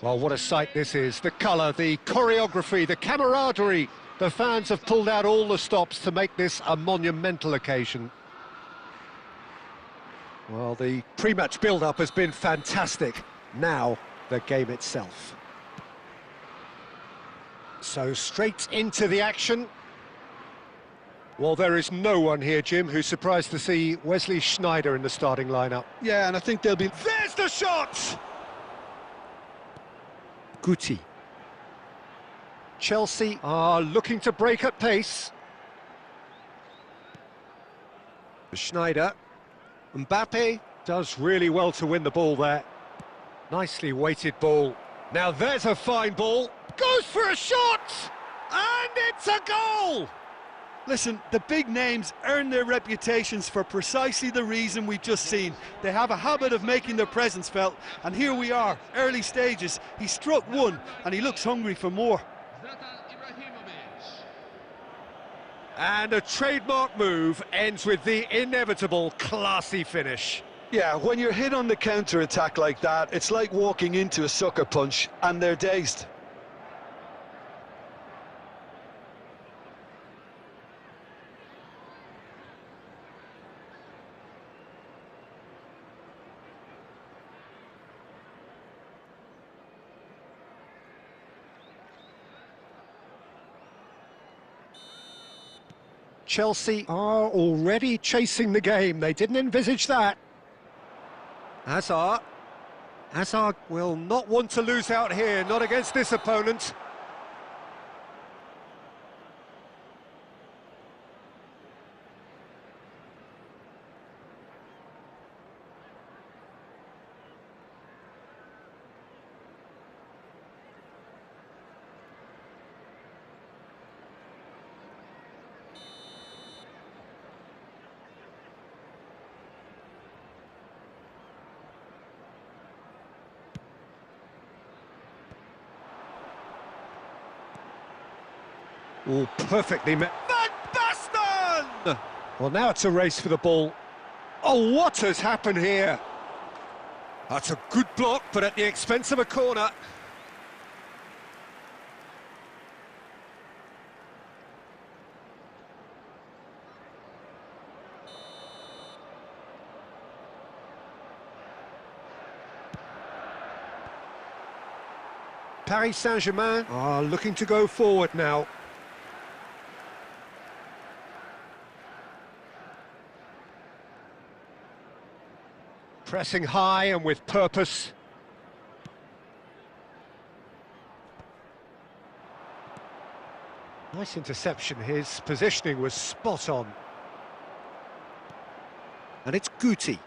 Well, what a sight this is. The colour, the choreography, the camaraderie. The fans have pulled out all the stops to make this a monumental occasion. Well, the pre-match build-up has been fantastic. Now, the game itself. So, straight into the action. Well, there is no one here, Jim, who's surprised to see Wesley Sneijder in the starting lineup. Yeah, and I think they'll be... There's the shot! Guti. Chelsea are looking to break at pace. Sneijder. Mbappe does really well to win the ball there. Nicely weighted ball. Now there's a fine ball. Goes for a shot! And it's a goal! Listen, the big names earn their reputations for precisely the reason we've just seen. They have a habit of making their presence felt, and here we are, early stages. He struck one, and he looks hungry for more. And a trademark move ends with the inevitable classy finish. Yeah, when you're hit on the counter-attack like that, it's like walking into a sucker punch, and they're dazed. Chelsea are already chasing the game. They didn't envisage that. Hazard will not want to lose out here, not against this opponent. Oh, perfectly met. Van Basten! Well, now it's a race for the ball. Oh, what has happened here? That's a good block, but at the expense of a corner. Paris Saint-Germain are looking to go forward now. Pressing high and with purpose. Nice interception, his positioning was spot on. And it's Guti.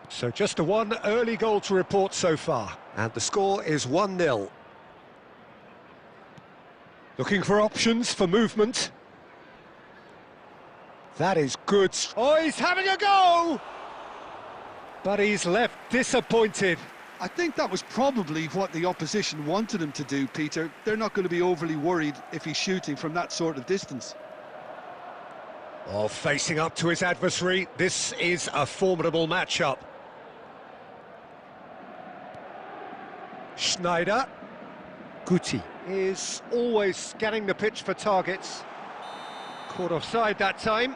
So just a one early goal to report so far. And the score is 1-0. Looking for options for movement. That is good. Oh, he's having a go! But he's left disappointed. I think that was probably what the opposition wanted him to do, Peter. They're not going to be overly worried if he's shooting from that sort of distance. Oh, facing up to his adversary, this is a formidable matchup. Sneijder. Guti is always scanning the pitch for targets. Caught offside that time.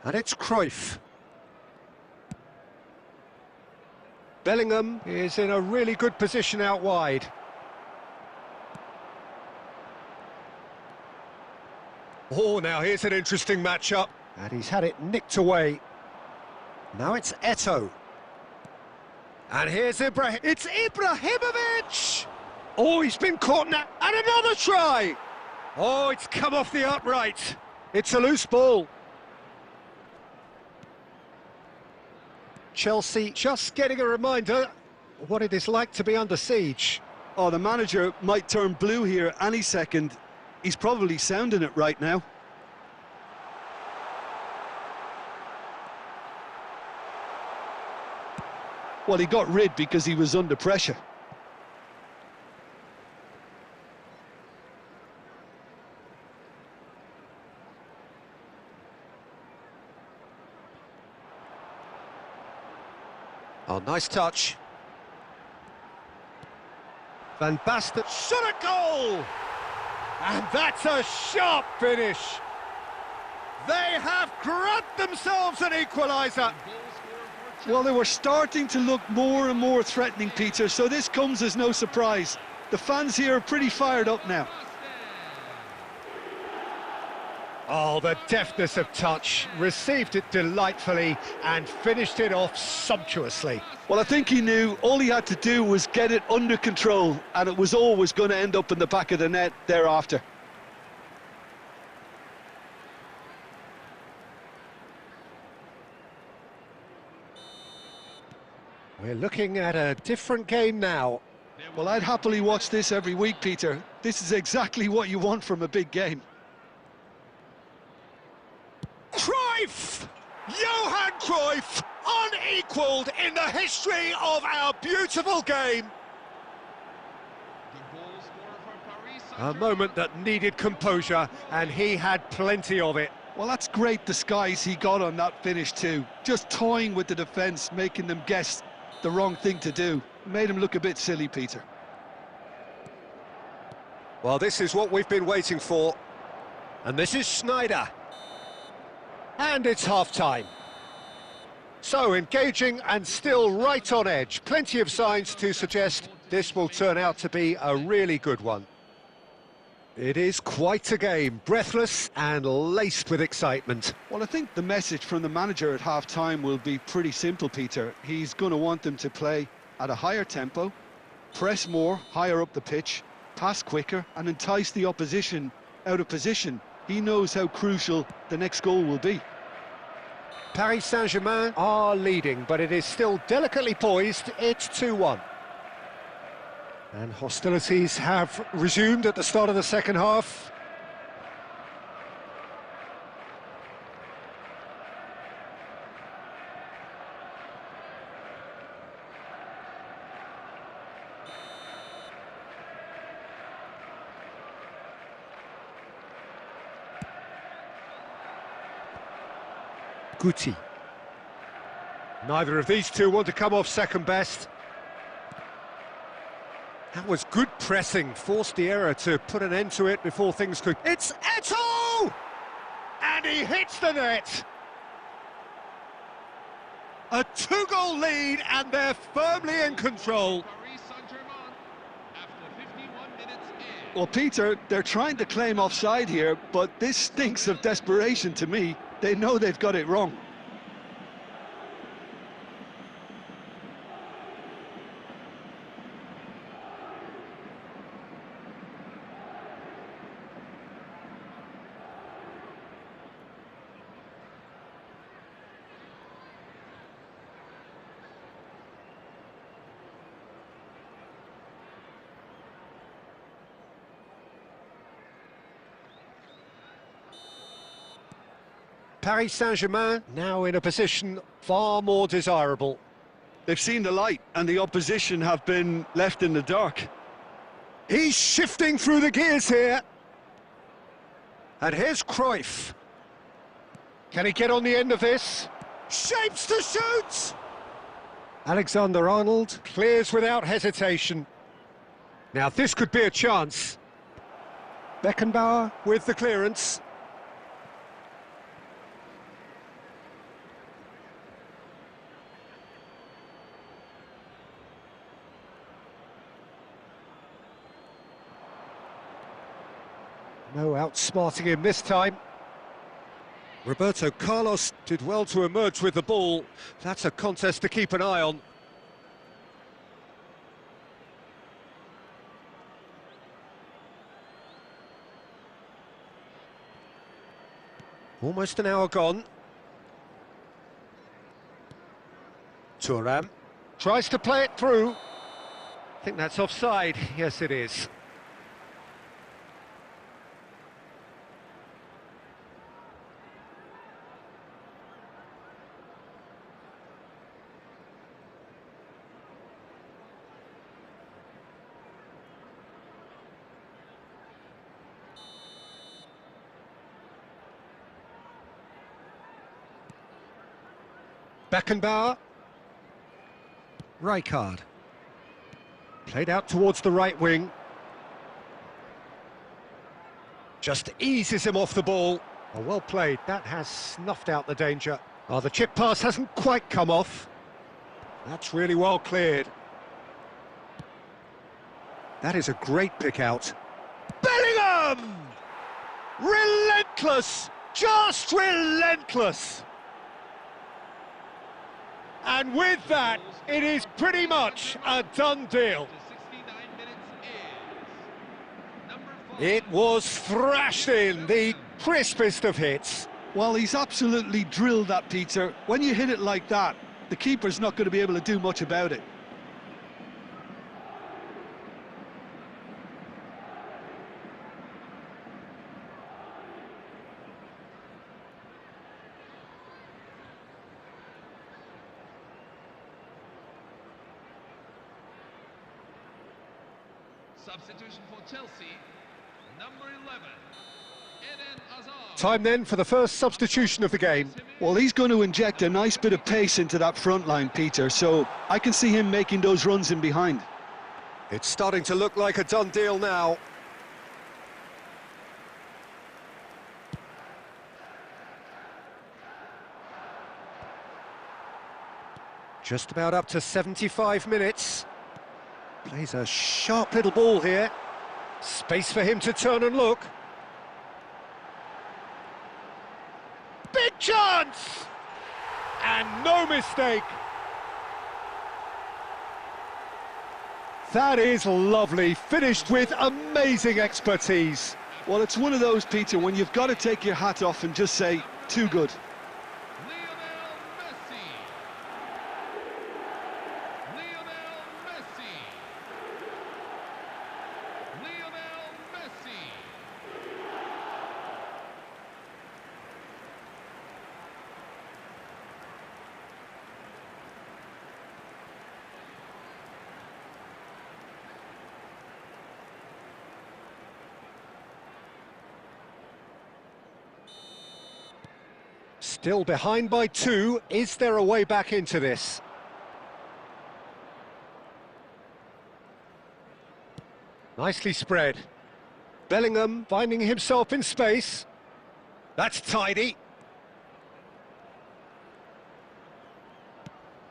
And it's Cruyff. Bellingham is in a really good position out wide. Oh, now here's an interesting matchup. And he's had it nicked away. Now it's Eto'o. And here's Ibrahim. It's Ibrahimovic! Oh, he's been caught now. And another try! Oh, it's come off the upright. It's a loose ball. Chelsea just getting a reminder what it is like to be under siege. Oh, the manager might turn blue here any second. He's probably sounding it right now. Well, he got rid because he was under pressure. Oh, nice touch. Van Basten shot a goal! And that's a sharp finish. They have grabbed themselves an equaliser. Well, they were starting to look more and more threatening, Peter, so this comes as no surprise. The fans here are pretty fired up now. Oh, the deftness of touch, received it delightfully and finished it off sumptuously. Well, I think he knew all he had to do was get it under control, and it was always going to end up in the back of the net thereafter. We're looking at a different game now. Well, I'd happily watch this every week, Peter. This is exactly what you want from a big game. Cruyff! Johan Cruyff, unequalled in the history of our beautiful game. A moment that needed composure, and he had plenty of it. Well, that's great disguise he got on that finish too. Just toying with the defence, making them guess the wrong thing to do. Made him look a bit silly, Peter. Well, this is what we've been waiting for. And this is Schneider. And it's half-time. So, engaging and still right on edge. Plenty of signs to suggest this will turn out to be a really good one. It is quite a game, breathless and laced with excitement. Well, I think the message from the manager at half-time will be pretty simple, Peter. He's going to want them to play at a higher tempo, press more, higher up the pitch, pass quicker and entice the opposition out of position. He knows how crucial the next goal will be. Paris Saint-Germain are leading, but it is still delicately poised. It's 2-1. And hostilities have resumed at the start of the second half. Guti. Neither of these two want to come off second best. That was good pressing, forced the error to put an end to it before things could... It's Eto'o! And he hits the net! A two-goal lead, and they're firmly in control. Well, Peter, they're trying to claim offside here, but this stinks of desperation to me. They know they've got it wrong. Paris Saint-Germain now in a position far more desirable. They've seen the light and the opposition have been left in the dark. He's shifting through the gears here. And here's Cruyff. Can he get on the end of this? Shapes to shoot! Alexander-Arnold clears without hesitation. Now this could be a chance. Beckenbauer with the clearance. No outsmarting him this time. Roberto Carlos did well to emerge with the ball. That's a contest to keep an eye on. Almost an hour gone. Thuram tries to play it through. I think that's offside. Yes, it is. Beckenbauer. Rijkaard. Played out towards the right wing. Just eases him off the ball. Oh, well played. That has snuffed out the danger. Oh, the chip pass hasn't quite come off. That's really well cleared. That is a great pick out. Bellingham! Relentless! Just relentless! And with that, it is pretty much a done deal. It was thrashed in, the crispest of hits. Well, he's absolutely drilled that, Peter. When you hit it like that, the keeper's not going to be able to do much about it. Substitution for Chelsea, number 11, Eden Hazard. Time then for the first substitution of the game. Well, he's going to inject a nice bit of pace into that front line, Peter, so I can see him making those runs in behind. It's starting to look like a done deal now. Just about up to 75 minutes. Plays a sharp little ball here. Space for him to turn and look. Big chance! And no mistake. That is lovely, finished with amazing expertise. Well, it's one of those, Peter, when you've got to take your hat off and just say, too good. Still behind by 2. Is there a way back into this? Nicely spread. Bellingham finding himself in space. That's tidy.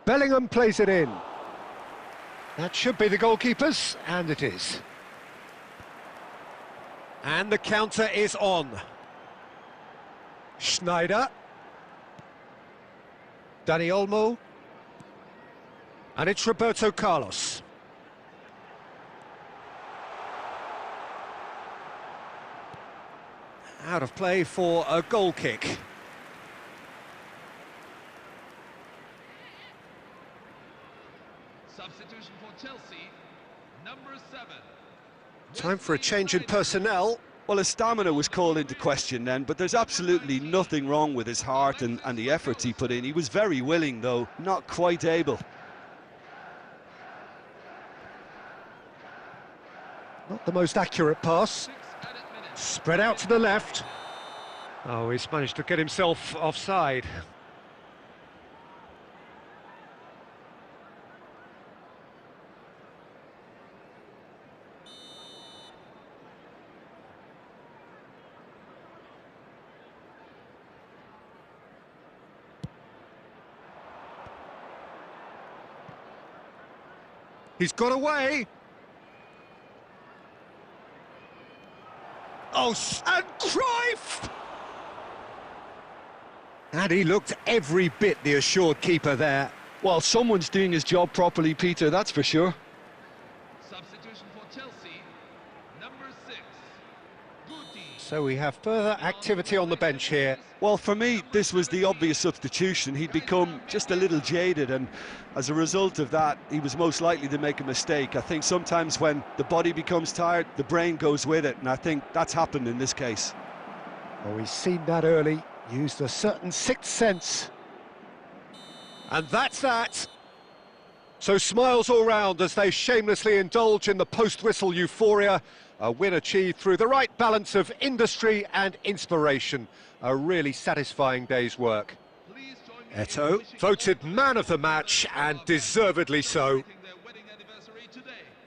Bellingham plays it in. That should be the goalkeeper's, and it is. And the counter is on. Schneider. Dani Olmo. And it's Roberto Carlos. Out of play for a goal kick. Substitution for Chelsea, number 7. Time for a change in personnel. Well, his stamina was called into question then, but there's absolutely nothing wrong with his heart and the efforts he put in. He was very willing, though, not quite able. Not the most accurate pass. Spread out to the left. Oh, he's managed to get himself offside. He's got away. Oh, and Cruyff! And he looked every bit the assured keeper there. Well, someone's doing his job properly, Peter, that's for sure. Substitution for Chelsea, number 6, Guti. So we have further activity on the bench here. Well, for me, this was the obvious substitution. He'd become just a little jaded, and as a result of that, he was most likely to make a mistake. I think sometimes when the body becomes tired, the brain goes with it, and I think that's happened in this case. Well, we've seen that early, used a certain sixth sense. And that's that. So smiles all round as they shamelessly indulge in the post-whistle euphoria. A win achieved through the right balance of industry and inspiration. A really satisfying day's work. Eto'o, voted man of the match, and deservedly so.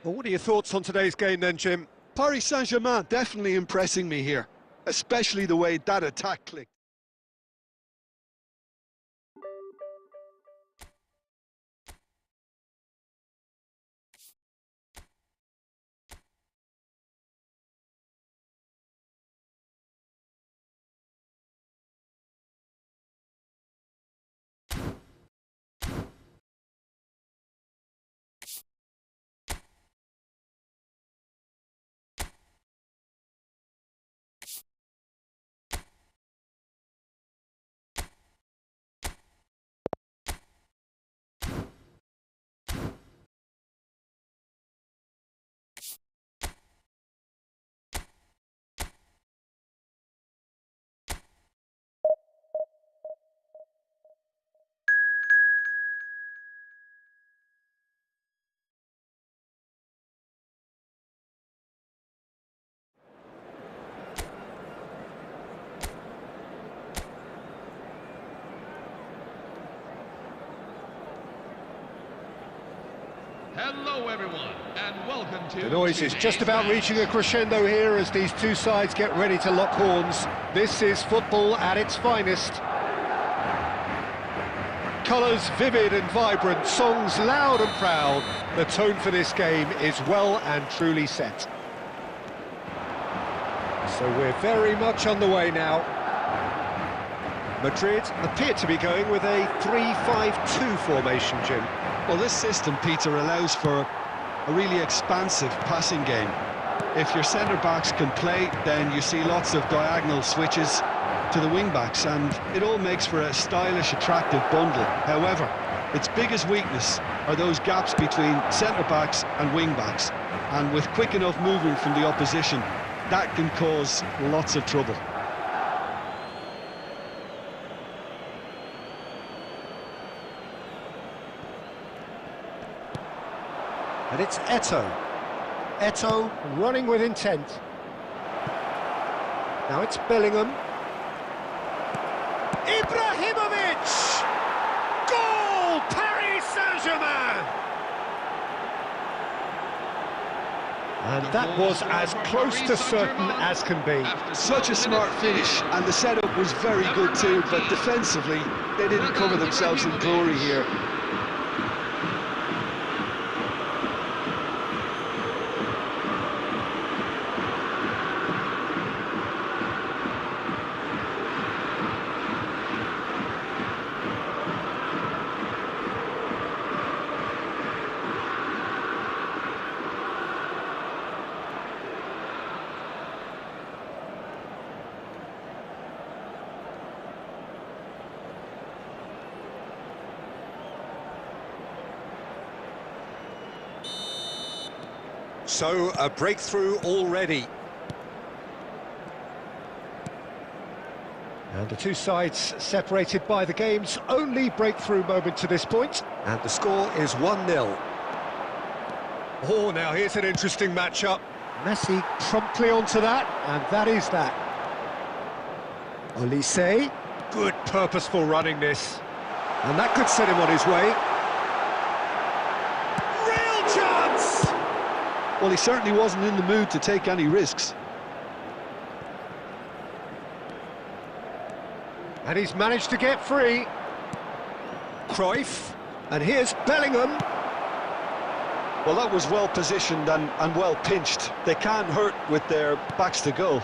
Well, what are your thoughts on today's game then, Jim? Paris Saint-Germain definitely impressing me here, especially the way that attack clicked. Hello everyone, and welcome to... The noise is just about reaching a crescendo here as these two sides get ready to lock horns. This is football at its finest. Colours vivid and vibrant, songs loud and proud. The tone for this game is well and truly set. So we're very much on the way now. Madrid appear to be going with a 3-5-2 formation, Jim. Well, this system, Peter, allows for a really expansive passing game. If your centre-backs can play, then you see lots of diagonal switches to the wing-backs, and it all makes for a stylish, attractive bundle. However, its biggest weakness are those gaps between centre-backs and wing-backs, and with quick enough movement from the opposition, that can cause lots of trouble. And it's Eto'o. Eto'o running with intent. Now it's Bellingham. Ibrahimovic! Goal! Paris Saint-Germain! And that was as close to certain as can be. Such a smart finish, and the setup was very good too, but defensively, they didn't cover themselves in glory here. So, a breakthrough already. And the two sides separated by the game's only breakthrough moment to this point. And the score is 1-0. Oh, now here's an interesting matchup. Messi promptly onto that, and that is that. Olise, good purposeful running this. And that could set him on his way. Real chance! Well, he certainly wasn't in the mood to take any risks. And he's managed to get free. Cruyff, and here's Bellingham. Well, that was well positioned and well pinched. They can't hurt with their backs to goal.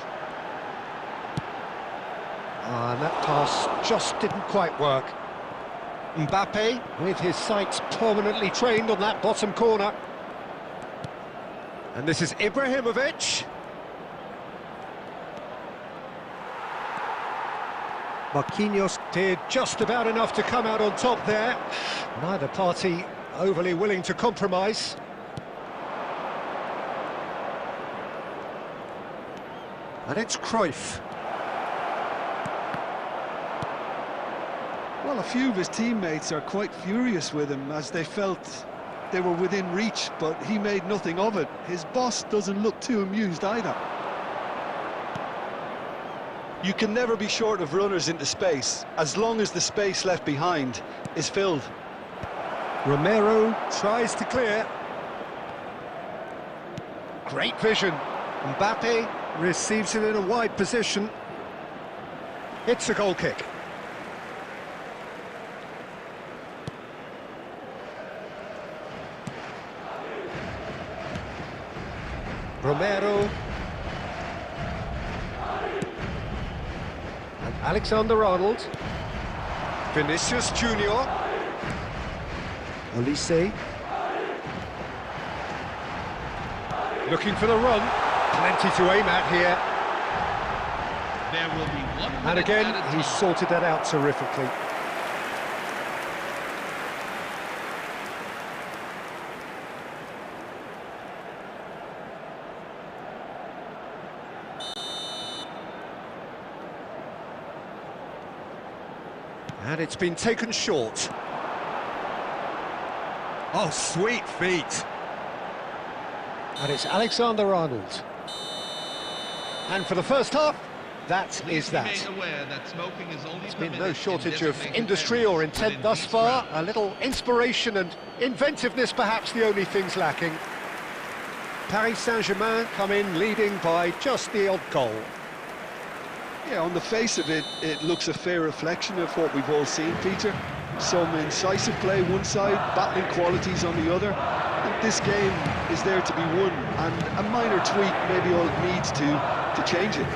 And that pass just didn't quite work. Mbappe, with his sights permanently trained on that bottom corner. And this is Ibrahimovic. Marquinhos did just about enough to come out on top there. Neither party overly willing to compromise. And it's Cruyff. Well, a few of his teammates are quite furious with him as they felt they were within reach, but he made nothing of it. His boss doesn't look too amused either. You can never be short of runners into space, as long as the space left behind is filled. Romero tries to clear. Great vision. Mbappe receives it in a wide position. It's a goal kick. Romero. And Alexander-Arnold. Vinicius Junior. Olise. Looking for the run. Plenty to aim at here. There will be 1 minute And again, at a time. he's sorted that out terrifically. And it's been taken short. Oh, sweet feet. And it's Alexander-Arnold. And for the first half, that is that. Please be made aware that smoking is only There's been no permitted in shortage of designated industry areas, or but intent in thus mixed far. ground. A little inspiration and inventiveness perhaps the only things lacking. Paris Saint-Germain come in leading by just the odd goal. Yeah, on the face of it, it looks a fair reflection of what we've all seen, Peter. Some incisive play one side, battling qualities on the other. I think this game is there to be won, and a minor tweak maybe all it needs to change it.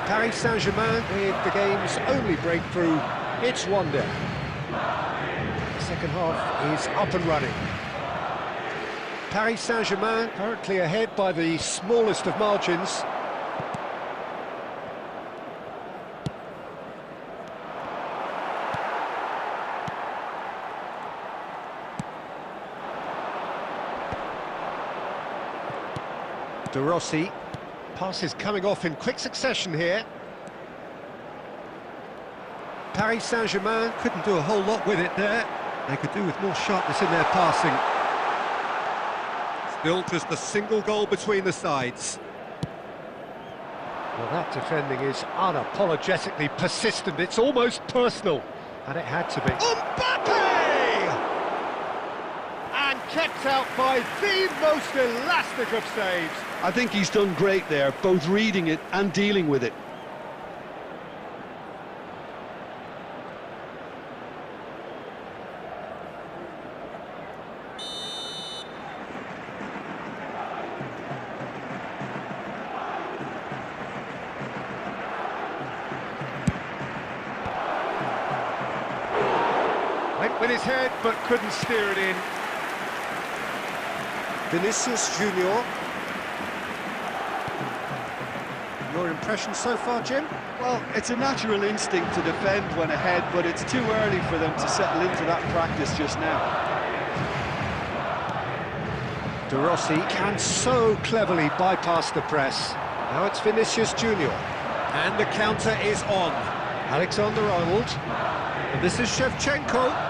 Paris Saint-Germain with the game's only breakthrough. It's 1-0. The second half is up and running. Paris Saint-Germain currently ahead by the smallest of margins. De Rossi. Passes coming off in quick succession here. Paris Saint-Germain couldn't do a whole lot with it there. They could do with more sharpness in their passing. Still just a single goal between the sides. Well, that defending is unapologetically persistent. It's almost personal. And it had to be. Mbappe! And kept out by the most elastic of saves. I think he's done great there, both reading it and dealing with it. Went with his head, but couldn't steer it in. Vinicius Junior. Your impression so far, Jim? Well, it's a natural instinct to defend when ahead, but it's too early for them to settle into that practice just now. De Rossi can so cleverly bypass the press. Now it's Vinicius Junior. And the counter is on. Alexander-Arnold. And this is Shevchenko.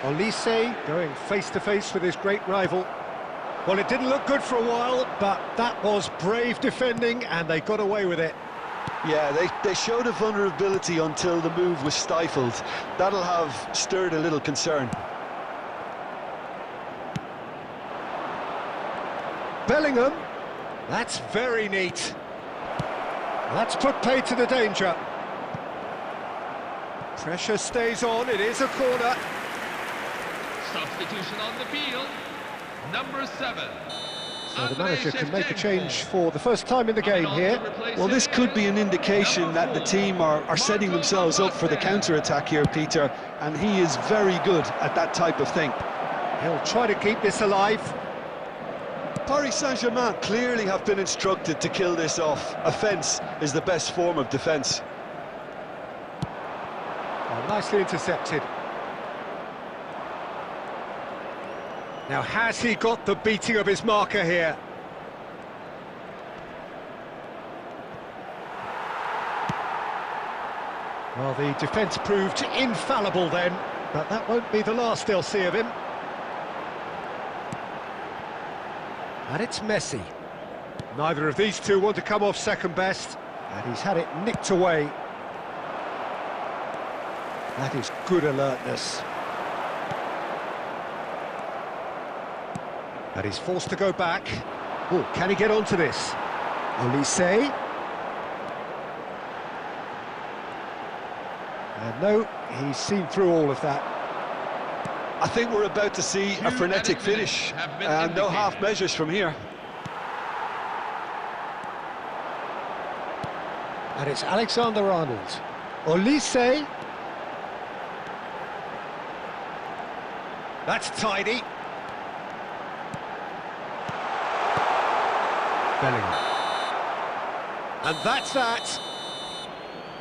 Olise going face-to-face with his great rival. Well, it didn't look good for a while, but that was brave defending, and they got away with it. Yeah, they showed a vulnerability until the move was stifled. That'll have stirred a little concern. Bellingham. That's very neat. That's put paid to the danger. Pressure stays on, it is a corner. Substitution on the field. Number 7. So the manager can make a change for the first time in the game here. Well, this could be an indication that the team are setting themselves up for the counter-attack here, Peter, and he is very good at that type of thing. He'll try to keep this alive. Paris Saint-Germain clearly have been instructed to kill this off. Offence is the best form of defence. Oh, nicely intercepted. Now, has he got the beating of his marker here? Well, the defence proved infallible then, but that won't be the last they'll see of him. And it's Messi. Neither of these two want to come off second best, and he's had it nicked away. That is good alertness. And he's forced to go back. Oh, can he get onto this? Olise. And no, he's seen through all of that. I think we're about to see a frenetic finish, and no half measures from here. And it's Alexander-Arnold. Olise. That's tidy. Bellingham. And that's that.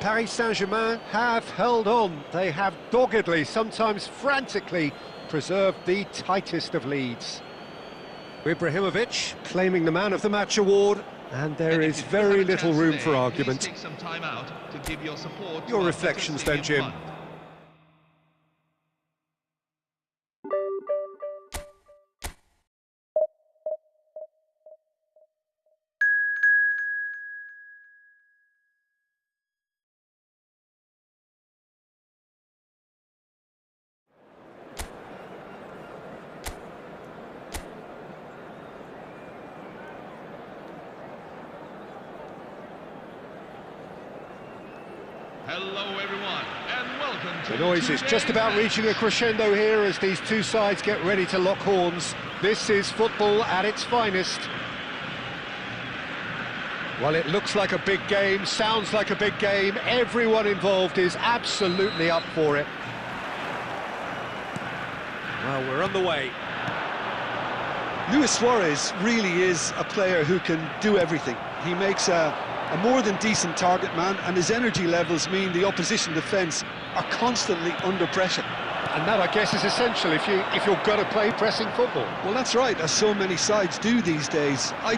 Paris Saint-Germain have held on. They have doggedly, sometimes frantically, preserved the tightest of leads. Ibrahimovic claiming the Man of the Match award, and there is very little room for argument. Take some time out to give your support. Your reflections then, Jim. Hello everyone, and welcome to The noise is just about reaching a crescendo here as these two sides get ready to lock horns. This is football at its finest. Well, it looks like a big game, sounds like a big game. Everyone involved is absolutely up for it. Well, we're on the way. Luis Suarez really is a player who can do everything. He makes a more than decent target man, and his energy levels mean the opposition defence are constantly under pressure. And that, I guess, is essential if you're going to play pressing football. Well, that's right, as so many sides do these days. I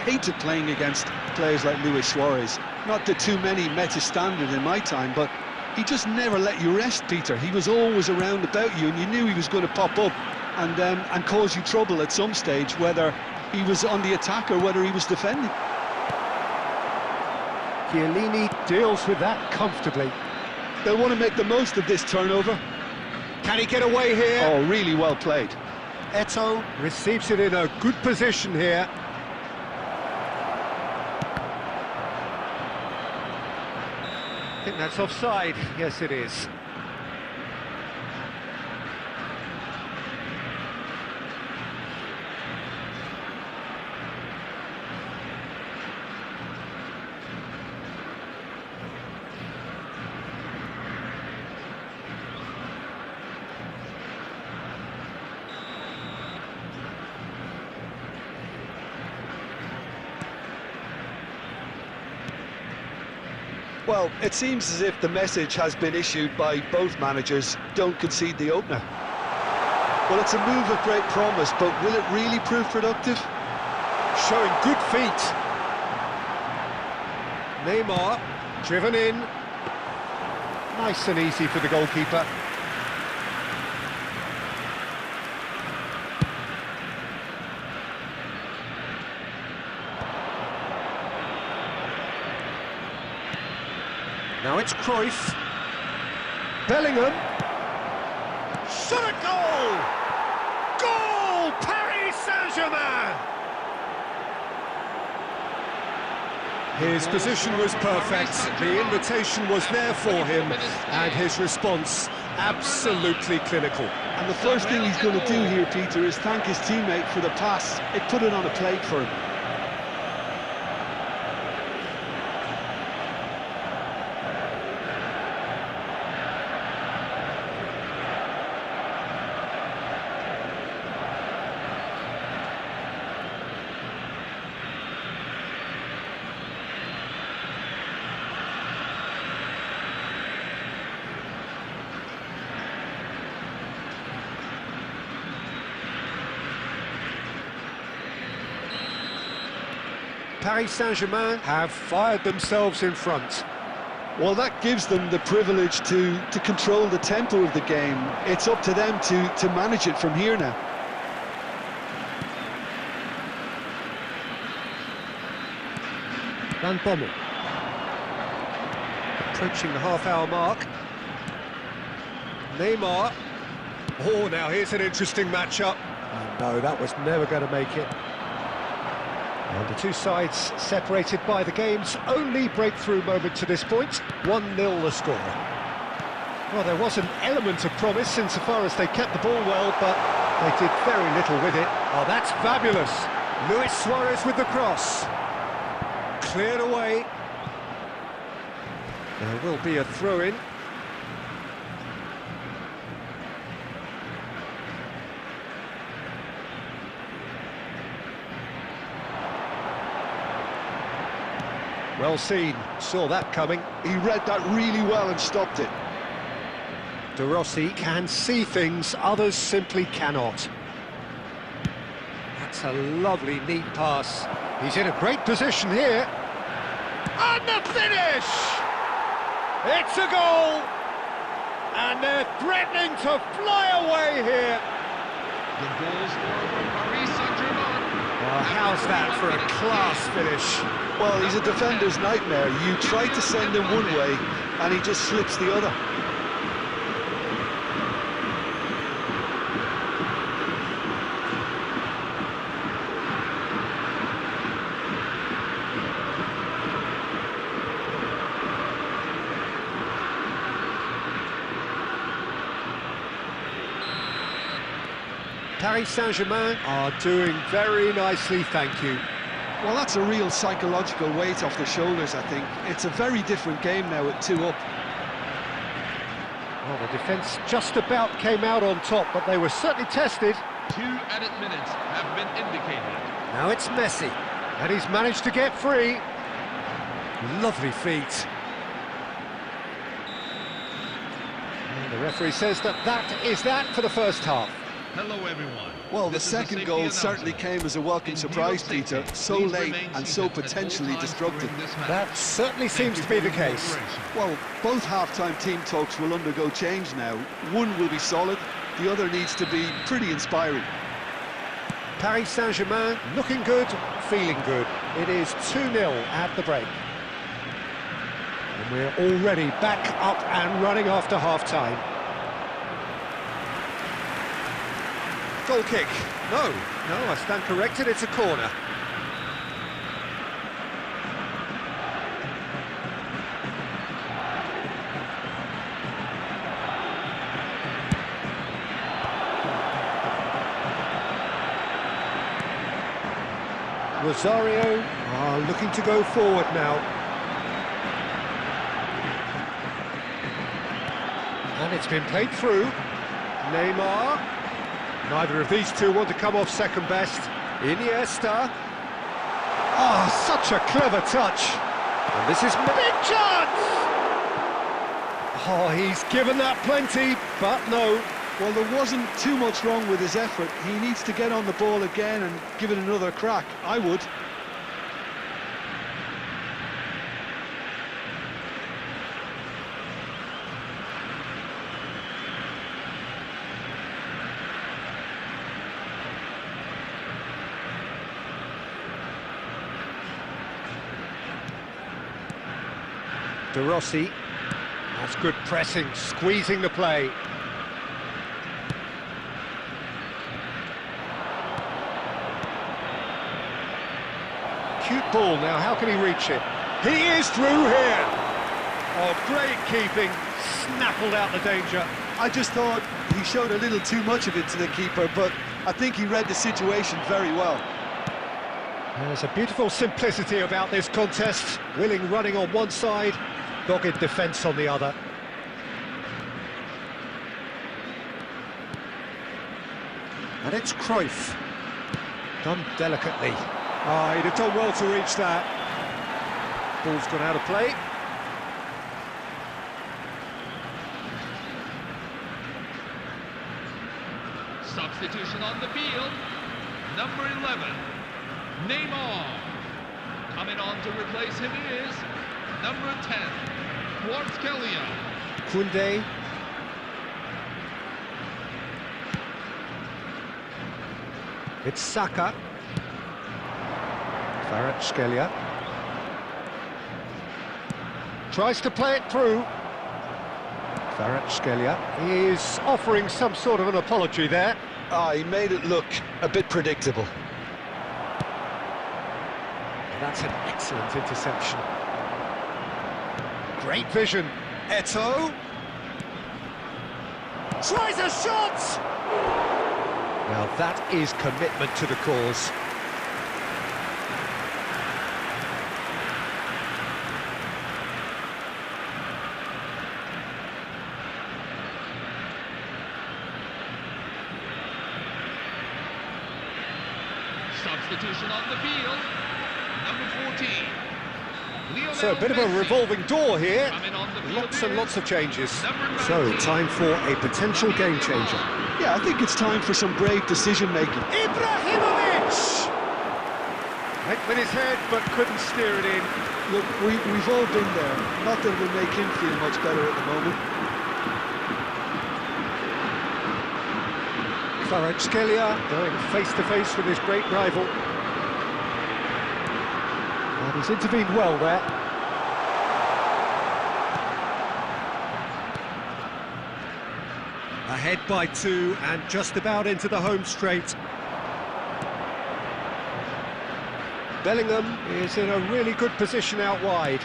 hated playing against players like Luis Suarez. Not that too many met his standard in my time, but he just never let you rest, Peter. He was always around about you, and you knew he was going to pop up and cause you trouble at some stage, whether he was on the attack or whether he was defending. Chiellini deals with that comfortably. They'll want to make the most of this turnover. Can he get away here? Oh, really well played. Eto'o receives it in a good position here. I think that's offside. Yes, it is. Well, it seems as if the message has been issued by both managers: don't concede the opener. Well, it's a move of great promise, but will it really prove productive? Showing good feet. Neymar, driven in. Nice and easy for the goalkeeper. Now it's Cruyff. Bellingham. Shot at goal! Goal! Paris Saint-Germain! His position was perfect, the invitation was there for him, and his response absolutely clinical. And the first thing he's going to do here, Peter, is thank his teammate for the pass. It put it on a plate for him. Paris Saint-Germain have fired themselves in front. Well, that gives them the privilege to control the tempo of the game. It's up to them to manage it from here now. Van Bommel. Approaching the half-hour mark. Neymar. Oh, now here's an interesting matchup. Oh, no, that was never going to make it. And the two sides separated by the game's only breakthrough moment to this point. 1-0 the score. Well, there was an element of promise insofar as they kept the ball well, but they did very little with it. Oh, that's fabulous. Luis Suarez with the cross. Cleared away. There will be a throw-in. Well seen, saw that coming. He read that really well and stopped it. De Rossi can see things others simply cannot. That's a lovely, neat pass. He's in a great position here. And the finish! It's a goal! And they're threatening to fly away here. The goal scorer for Paris Saint-Germain. Well, how's that for a class finish? Well, he's a defender's nightmare. You try to send him one way, and he just slips the other. Paris Saint-Germain are doing very nicely, thank you. Well, that's a real psychological weight off the shoulders, I think. It's a very different game now at 2 up. Well, the defence just about came out on top, but they were certainly tested. 2 added minutes have been indicated. Now it's Messi, and he's managed to get free. Lovely feet. And the referee says that is that for the first half. Hello, everyone. Well, the This is the second safety goal announcer. certainly came as a welcome In surprise, view of Peter. safety, So please late remain and seated so at all potentially times destructive. during this match. That certainly seems to be the case. Well, both half-time team talks will undergo change now. One will be solid, the other needs to be pretty inspiring. Paris Saint-Germain looking good, feeling good. It is 2-0 at the break. And we're already back up and running after half-time. Goal kick. No, I stand corrected, it's a corner. Rosario are looking to go forward now. And it's been played through. Neymar. Neither of these two want to come off second best. Iniesta. Oh, such a clever touch. And this is big chance! Oh, he's given that plenty, but no. Well, there wasn't too much wrong with his effort. He needs to get on the ball again and give it another crack. I would. De Rossi. That's good pressing, squeezing the play. Cute ball now, how can he reach it? He is through here! Oh, great keeping, snaffled out the danger. I just thought he showed a little too much of it to the keeper, but I think he read the situation very well. There's a beautiful simplicity about this contest. Willing running on one side, dogged defence on the other. And it's Cruyff. Done delicately. Ah, he'd have done well to reach that. Ball's gone out of play. Substitution on the field. Number 11, Neymar. Coming on to replace him is number 10, Kvaratskhelia. Koundé. It's Saka. Kvaratskhelia. Tries to play it through. Kvaratskhelia is offering some sort of an apology there. He made it look a bit predictable. That's an excellent interception. Great vision. Eto'o. Tries a shot! Now that is commitment to the cause. Substitution on the field, number 14. So a bit of a revolving door here. Coming on the field Lots and is lots of changes. number So 19. time for a potential game changer. Yeah, I think it's time for some brave decision-making. Ibrahimovic! Went with his head, but couldn't steer it in. Look, we've all been there. Not that it'll make him feel much better at the moment. Kvaratskhelia going face-to-face with his great rival. And he's intervened well there. Ahead by 2 and just about into the home straight. Bellingham is in a really good position out wide.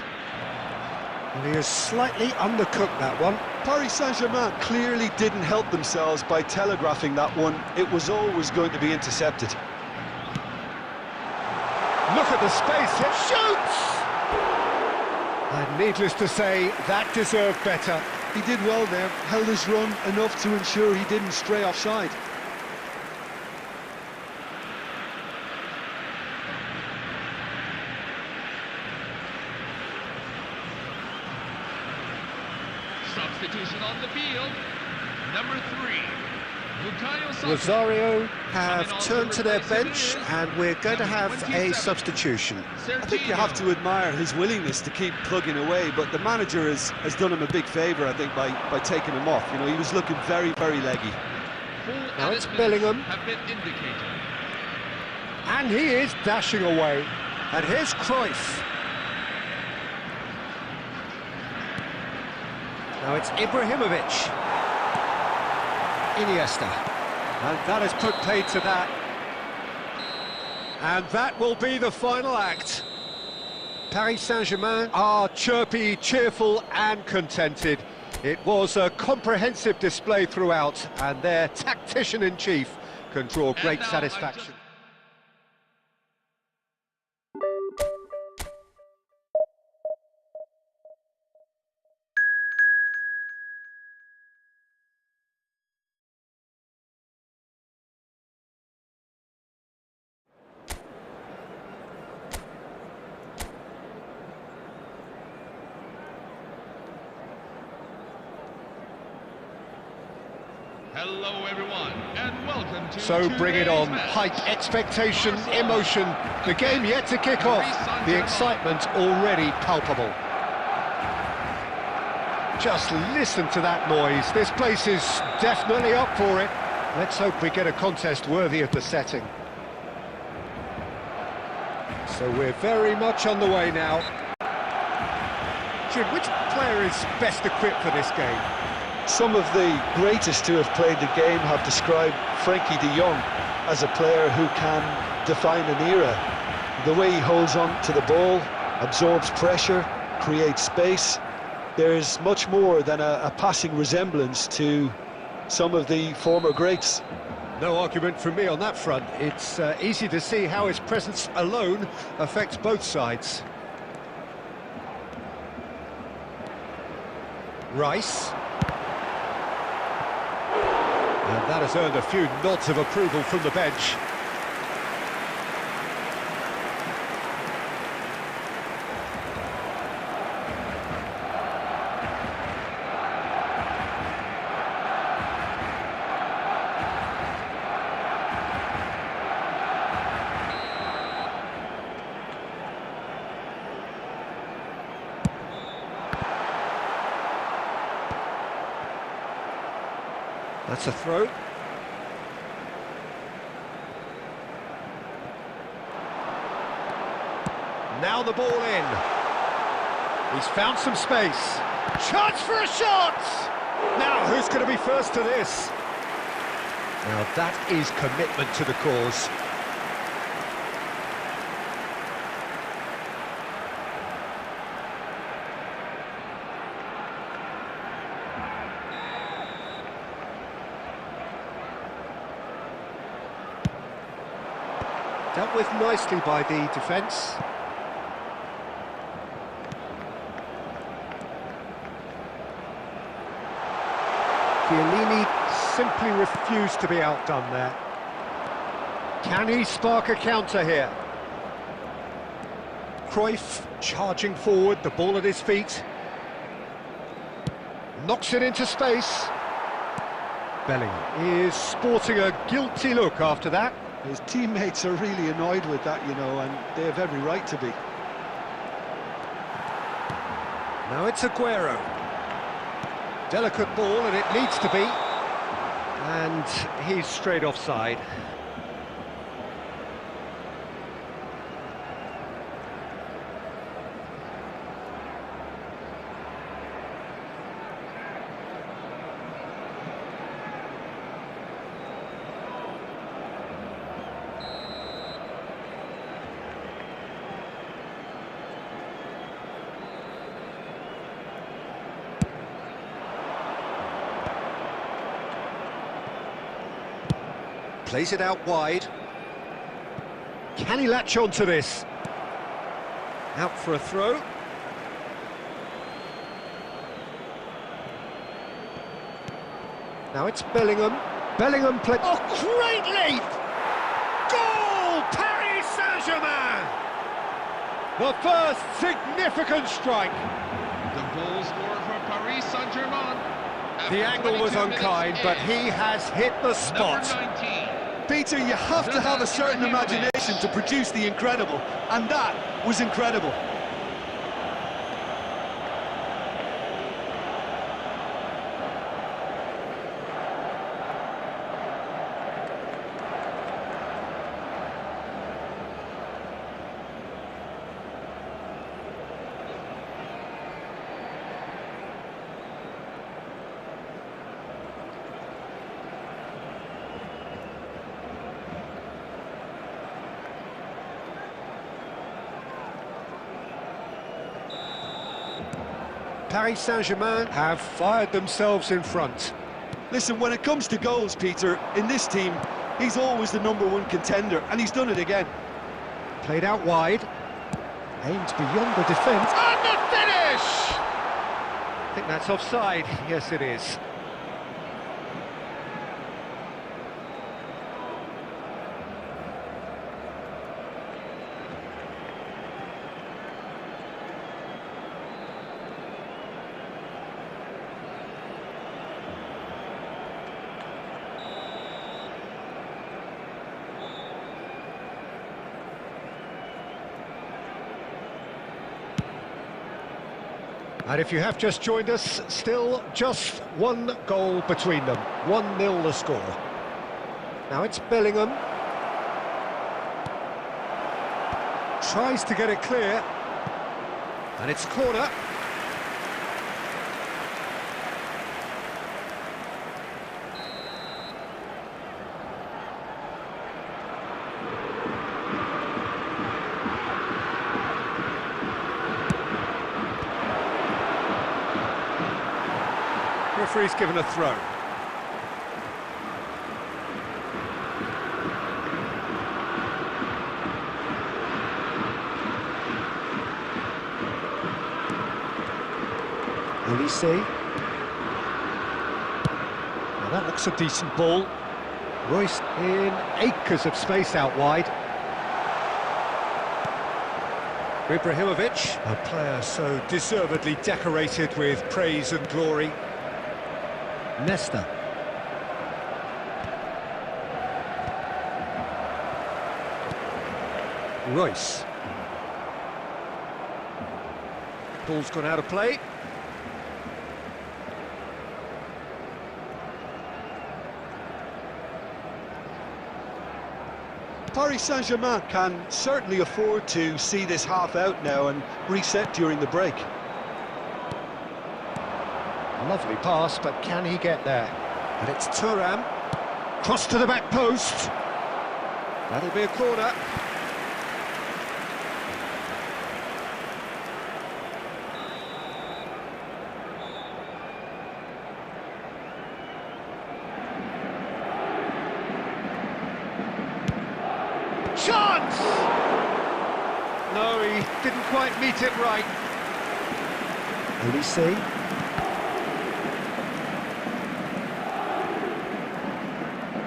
And he has slightly undercooked that one. Paris Saint-Germain clearly didn't help themselves by telegraphing that one. It was always going to be intercepted. Look at the space, it shoots! And needless to say, that deserved better. He did well there, held his run enough to ensure he didn't stray offside. Substitution on the field, number 3, Bukayo Saka. Rosario have turned to their bench and we're going to have a substitution. I think you have to admire his willingness to keep plugging away, but the manager has done him a big favour, I think, by taking him off. You know, he was looking very, very leggy. Now it's Bellingham. Have been indicated. And he is dashing away. And here's Cruyff. Now it's Ibrahimovic. Iniesta. And that has put paid to that. And that will be the final act. Paris Saint-Germain are chirpy, cheerful and contented. It was a comprehensive display throughout, and their tactician-in-chief can draw great satisfaction. Hello everyone, and welcome to So bring it on. today's Hype, match. expectation, emotion. The game yet to kick off. The excitement already palpable. Just listen to that noise. This place is definitely up for it. Let's hope we get a contest worthy of the setting. So we're very much on the way now. Jim, which player is best equipped for this game? Some of the greatest who have played the game have described Frankie de Jong as a player who can define an era. The way he holds on to the ball, absorbs pressure, creates space. There's much more than a passing resemblance to some of the former greats. No argument from me on that front. It's easy to see how his presence alone affects both sides. Rice. And that has earned a few nods of approval from the bench. That's a throw. Now the ball in. He's found some space. Chance for a shot! Now, who's going to be first to this? Now, that is commitment to the cause. Dealt with nicely by the defence. Chiellini simply refused to be outdone there. Can he spark a counter here? Cruyff charging forward, the ball at his feet. Knocks it into space. Bellingham is sporting a guilty look after that. His teammates are really annoyed with that, you know, and they have every right to be. Now it's Aguero. Delicate ball, and it needs to be. And he's straight offside. Plays it out wide. Can he latch on to this? Out for a throw. Now it's Bellingham. Bellingham play. Oh, great leap! Goal! Paris Saint-Germain! The first significant strike. The goal scored for Paris Saint-Germain. The angle was unkind, but he has hit the spot. Number 19. Peter, you have to have a certain imagination to produce the incredible, and that was incredible. Paris Saint-Germain have fired themselves in front. Listen, when it comes to goals, Peter, in this team, he's always the #1 contender, and he's done it again. Played out wide. Aimed beyond the defence. And the finish! I think that's offside. Yes, it is. And if you have just joined us, still just one goal between them. 1-0 the score. Now it's Bellingham. Tries to get it clear. And it's corner. Referee's given a throw. Olise. Now that looks a decent ball. Royce in acres of space out wide. Ibrahimovic, a player so deservedly decorated with praise and glory. Nesta. Royce. Ball's gone out of play. Paris Saint-Germain can certainly afford to see this half out now and reset during the break. Lovely pass, but can he get there? And it's Thuram. Cross to the back post. That'll be a corner. Chance! No, he didn't quite meet it right. Olise.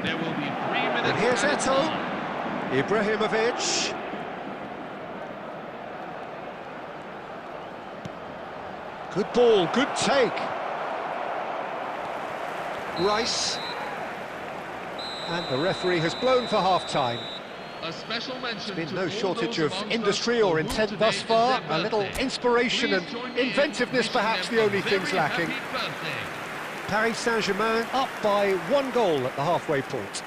There will be 3 minutes. And here's Eto'o. Ibrahimovic. Good ball, good take. Rice. And the referee has blown for half-time. A special mention. There's been to no all shortage those of amongst industry us or who intent today thus is far. their A little birthday. inspiration Please and join me in inventiveness, wishing perhaps them the a only things very lacking. happy birthday. Paris Saint-Germain up by 1 goal at the halfway point.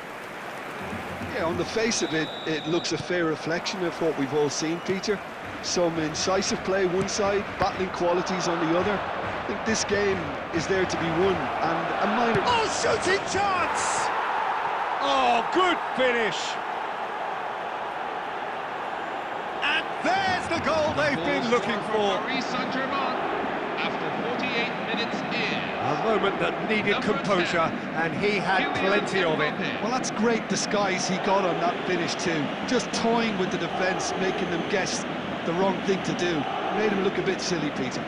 Yeah, on the face of it, it looks a fair reflection of what we've all seen, Peter. Some incisive play one side, battling qualities on the other. I think this game is there to be won, and a minor... Oh, shooting chance! Oh, good finish! And there's the goal they've been looking for. Paris Saint-Germain after 48 minutes in. A moment that needed Number composure, 10. and he had plenty of it. Well, that's great disguise he got on that finish too. Just toying with the defence, making them guess the wrong thing to do. Made him look a bit silly, Peter.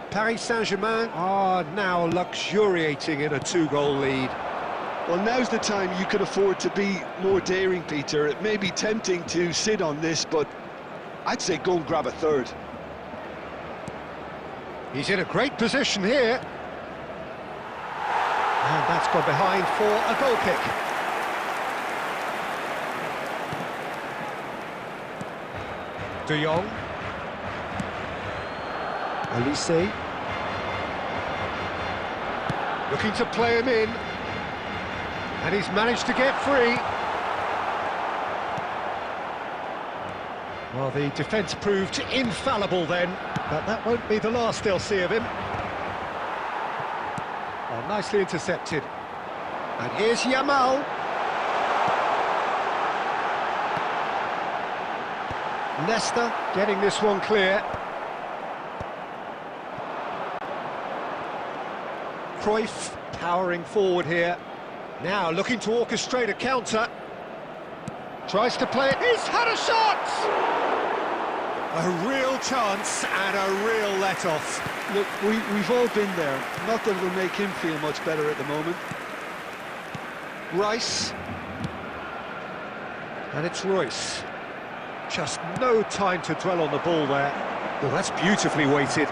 Paris Saint-Germain are now luxuriating in a 2-goal lead. Well, now's the time you can afford to be more daring, Peter. It may be tempting to sit on this, but I'd say go and grab a third. He's in a great position here. And that's gone behind for a goal kick. De Jong. Olise. Looking to play him in. And he's managed to get free. Well, the defence proved infallible then, but that won't be the last they'll see of him. Oh, nicely intercepted. And here's Yamal. Leicester getting this one clear. Cruyff powering forward here. Now looking to orchestrate a counter. Tries to play it. He's had a shot! A real chance and a real let-off. Look, we've all been there. Not that it'll make him feel much better at the moment. Rice. And it's Royce. Just no time to dwell on the ball there. Oh, that's beautifully weighted.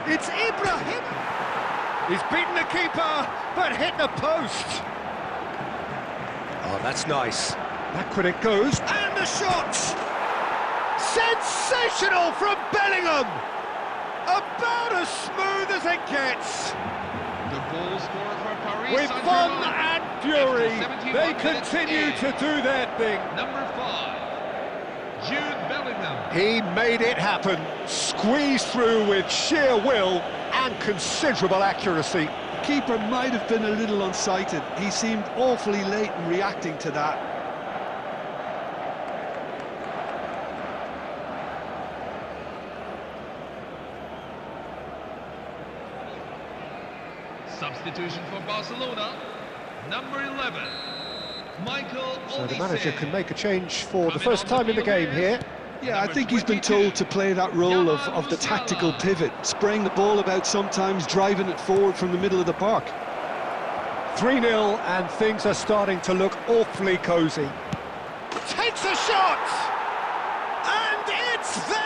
It's Ibrahim! He's beaten the keeper, but hit the post. Oh, that's nice. Back when it goes, and the shot! Sensational from Bellingham! About as smooth as it gets. The goal scorer for Paris With fun Saint-Germain. and fury, After 71 they minutes continue in. to do their thing. Number 5, Jude Bellingham. He made it happen, squeezed through with sheer will and considerable accuracy. Keeper might have been a little unsighted. He seemed awfully late in reacting to that. Substitution for Barcelona, number 11, Michael So the Olise. manager can make a change for the Coming first on the time in the field game here. here. Yeah, I Number think he's been 22, told to play that role of the Musiala. tactical pivot, spraying the ball about sometimes, driving it forward from the middle of the park. 3-0 and things are starting to look awfully cosy. Takes a shot! And it's there!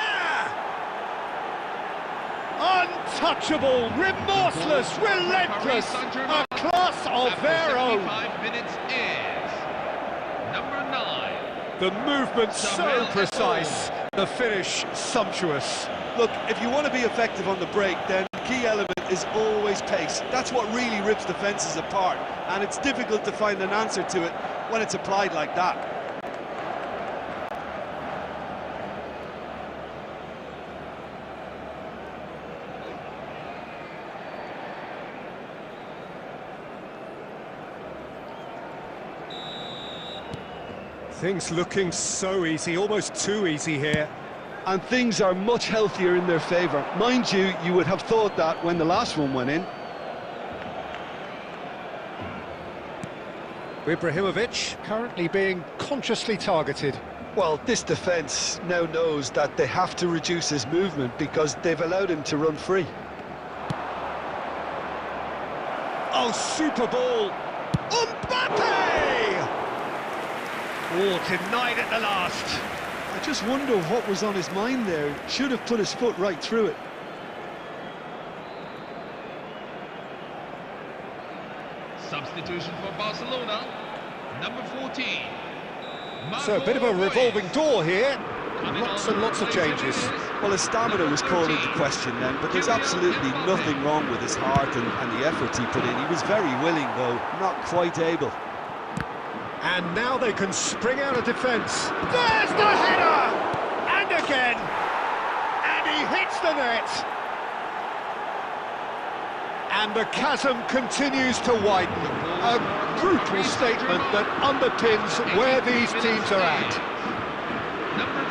Untouchable, remorseless, relentless, a class of their own. 75 minutes is number 9. The movement so precise, the finish sumptuous. Look, if you want to be effective on the break, then the key element is always pace. That's what really rips defences apart, and it's difficult to find an answer to it when it's applied like that. Things looking so easy, almost too easy here. And things are much healthier in their favour. Mind you, you would have thought that when the last one went in. Ibrahimovic currently being consciously targeted. Well, this defence now knows that they have to reduce his movement because they've allowed him to run free. Oh, super ball! Mbappe! Oh, denied at the last. I just wonder what was on his mind there. Should have put his foot right through it. Substitution for Barcelona, number 14. So a bit of a revolving door here. Lots and lots of changes. Well, his stamina was called into question then, but there's absolutely nothing wrong with his heart and the effort he put in. He was very willing, though, not quite able. And now they can spring out of defence. There's the header! And again! And he hits the net! And the chasm continues to widen. A brutal statement that underpins where these teams are at. Number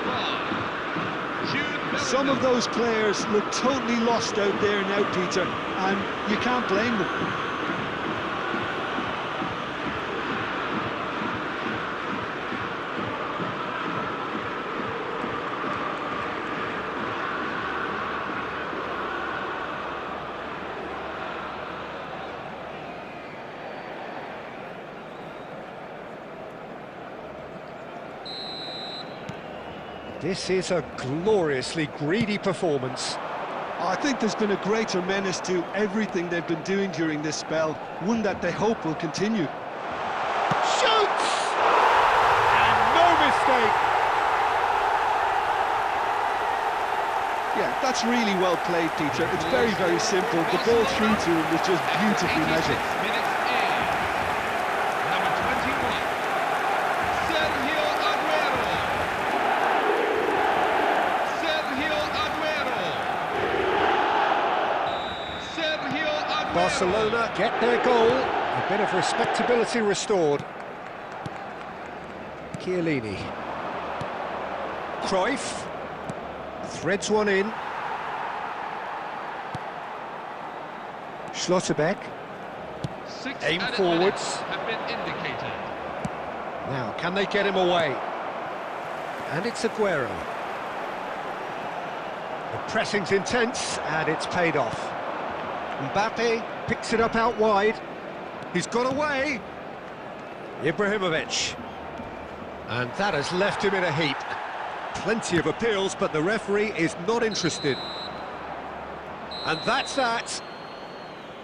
5. Some of those players look totally lost out there now, Peter, and you can't blame them. This is a gloriously greedy performance. I think there's been a greater menace to everything they've been doing during this spell, one that they hope will continue. Shoots! And no mistake! Yeah, that's really well played, Peter. It's very, very simple. The ball through to him was just beautifully measured. Minutes in, number 21. Sergio Aguero. Sergio Aguero. Sergio Aguero. Barcelona get their goal. A bit of respectability restored. Chiellini. Cruyff. Threads one in. Schlotterbeck. 6 Aim added forwards. minutes have been indicated. Now, can they get him away? And it's Aguero. The pressing's intense, and it's paid off. Mbappe picks it up out wide. He's got away. Ibrahimovic. And that has left him in a heap. Plenty of appeals, but the referee is not interested. And that's that.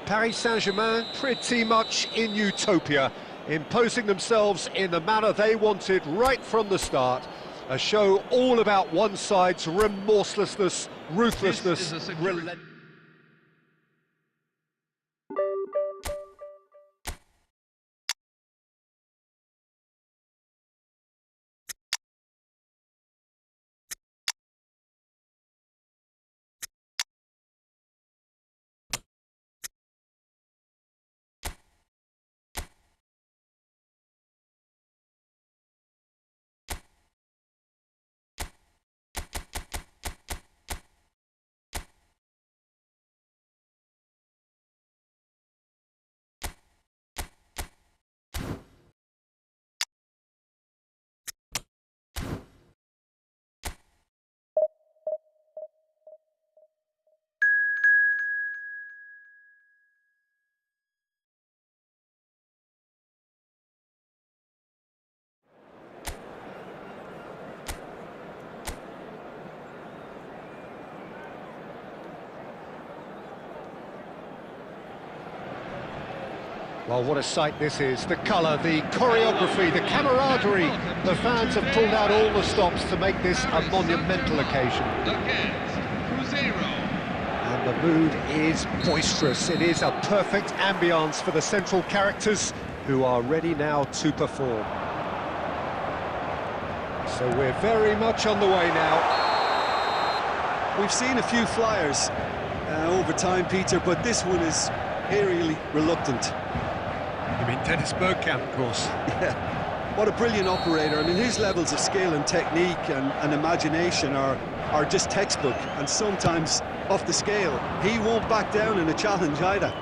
Paris Saint-Germain pretty much in utopia, imposing themselves in the manner they wanted right from the start. A show all about one side's remorselessness, ruthlessness, relentlessness. Well, what a sight this is. The colour, the choreography, the camaraderie. The fans have pulled out all the stops to make this a monumental occasion. And the mood is boisterous. It is a perfect ambience for the central characters who are ready now to perform. So we're very much on the way now. We've seen a few flyers over time, Peter, but this one is eerily reluctant. You mean Dennis Bergkamp, of course. Yeah, what a brilliant operator. I mean, his levels of skill and technique and imagination are just textbook, and sometimes off the scale. He won't back down in a challenge either.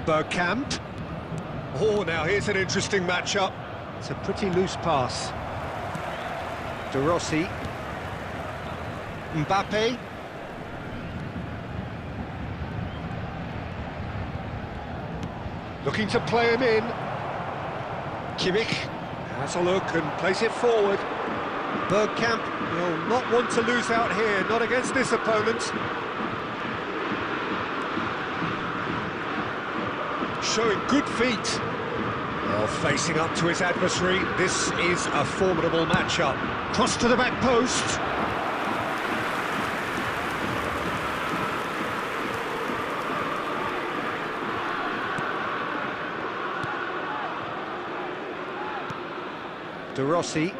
Bergkamp. Oh, now here's an interesting matchup. It's a pretty loose pass. De Rossi. Mbappe. Looking to play him in. Kimmich has a look and plays it forward. Bergkamp will not want to lose out here, not against this opponent. Showing good feet. Well, facing up to his adversary, this is a formidable matchup. Cross to the back post. De Rossi.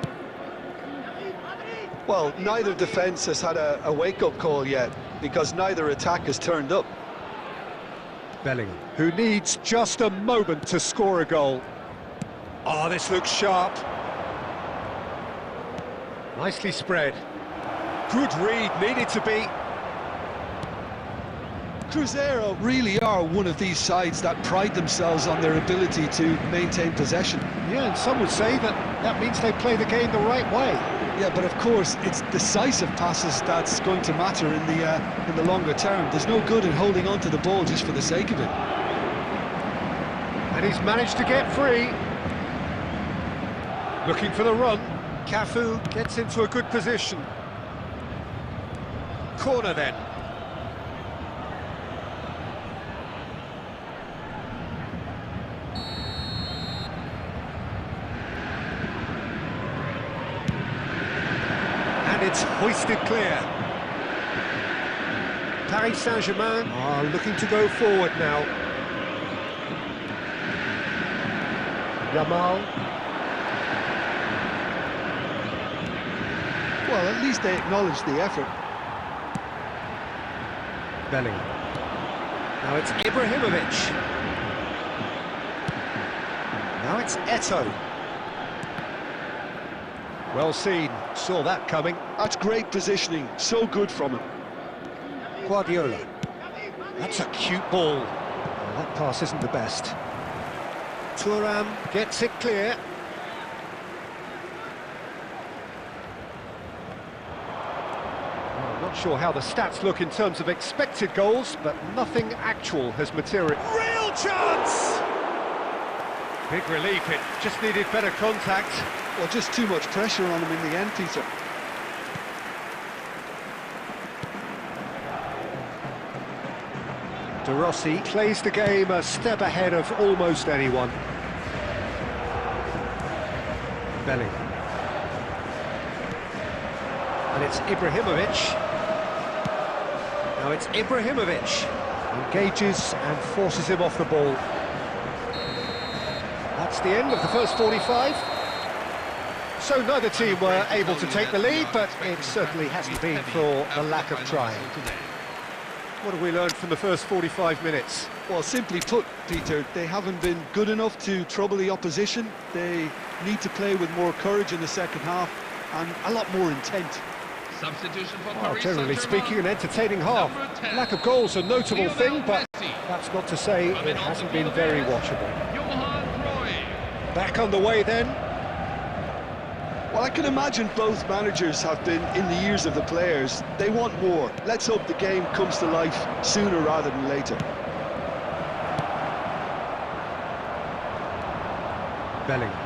Well, neither defence has had a wake-up call yet, because neither attack has turned up. Bellingham, who needs just a moment to score a goal. Oh, this looks sharp. Nicely spread. Good read, needed to be. Cruzeiro really are one of these sides that pride themselves on their ability to maintain possession. Yeah, and some would say that means they play the game the right way. Yeah, but of course, it's decisive passes that's going to matter in the longer term. There's no good in holding on to the ball just for the sake of it. And he's managed to get free. Looking for the run. Cafu gets into a good position. Corner then. And it's hoisted clear. Paris Saint-Germain are looking to go forward now. Yamal. Well, at least they acknowledge the effort. Bellingham. Now it's Ibrahimovic. Now it's Eto'o. Well seen, saw that coming. That's great positioning, so good from him. Guardiola. That's a cute ball. Well, that pass isn't the best. Thuram gets it clear. Well, I'm not sure how the stats look in terms of expected goals, but nothing actual has materialized. Real chance! Big relief, it just needed better contact. Well, just too much pressure on him in the end, Peter. De Rossi plays the game a step ahead of almost anyone. Bellingham. And it's Ibrahimovic. Now it's Ibrahimovic. Engages and forces him off the ball. That's the end of the first 45. So neither team were able to take the lead, but it certainly hasn't been for the lack of trying. What have we learned from the first 45 minutes? Well, simply put, Peter, they haven't been good enough to trouble the opposition. They need to play with more courage in the second half and a lot more intent. Substitution for Well, Paris generally Saint-Germain. speaking, an entertaining half. Lack of goals a notable thing, but that's not to say it hasn't been very watchable. Back on the way then. Well, I can imagine both managers have been in the ears of the players. They want more. Let's hope the game comes to life sooner rather than later. Bellingham.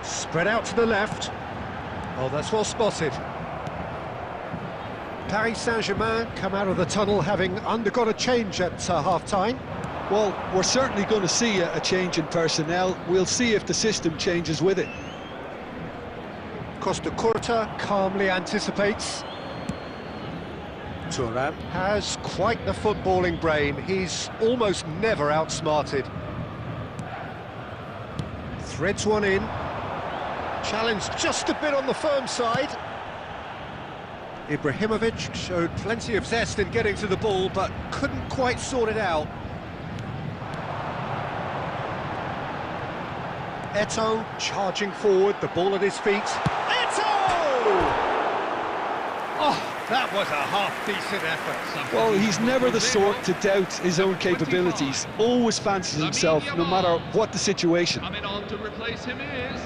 Spread out to the left. Oh, that's well spotted. Paris Saint-Germain come out of the tunnel having undergone a change at half-time. Well, we're certainly going to see a change in personnel. We'll see if the system changes with it. Costa Curta calmly anticipates. Thuram has quite the footballing brain. He's almost never outsmarted. Threads one in. Challenged just a bit on the firm side. Ibrahimovic showed plenty of zest in getting to the ball, but couldn't quite sort it out. Eto'o charging forward, the ball at his feet. Eto'o! Oh, that was a half-decent effort. Well, he's never the sort to doubt his own capabilities. Always fancies himself, no matter what the situation. Coming on to replace him is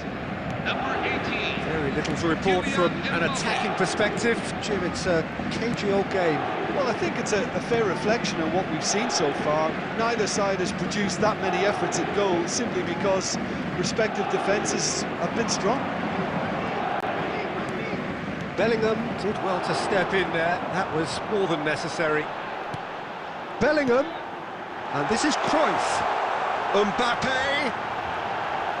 number 18. Very little to report from an attacking perspective. Jim, it's a cagey old game. Well, I think it's a fair reflection on what we've seen so far. Neither side has produced that many efforts at goal simply because respective defences have been strong. Bellingham did well to step in there. That was more than necessary. Bellingham, and this is Cruyff. Mbappe.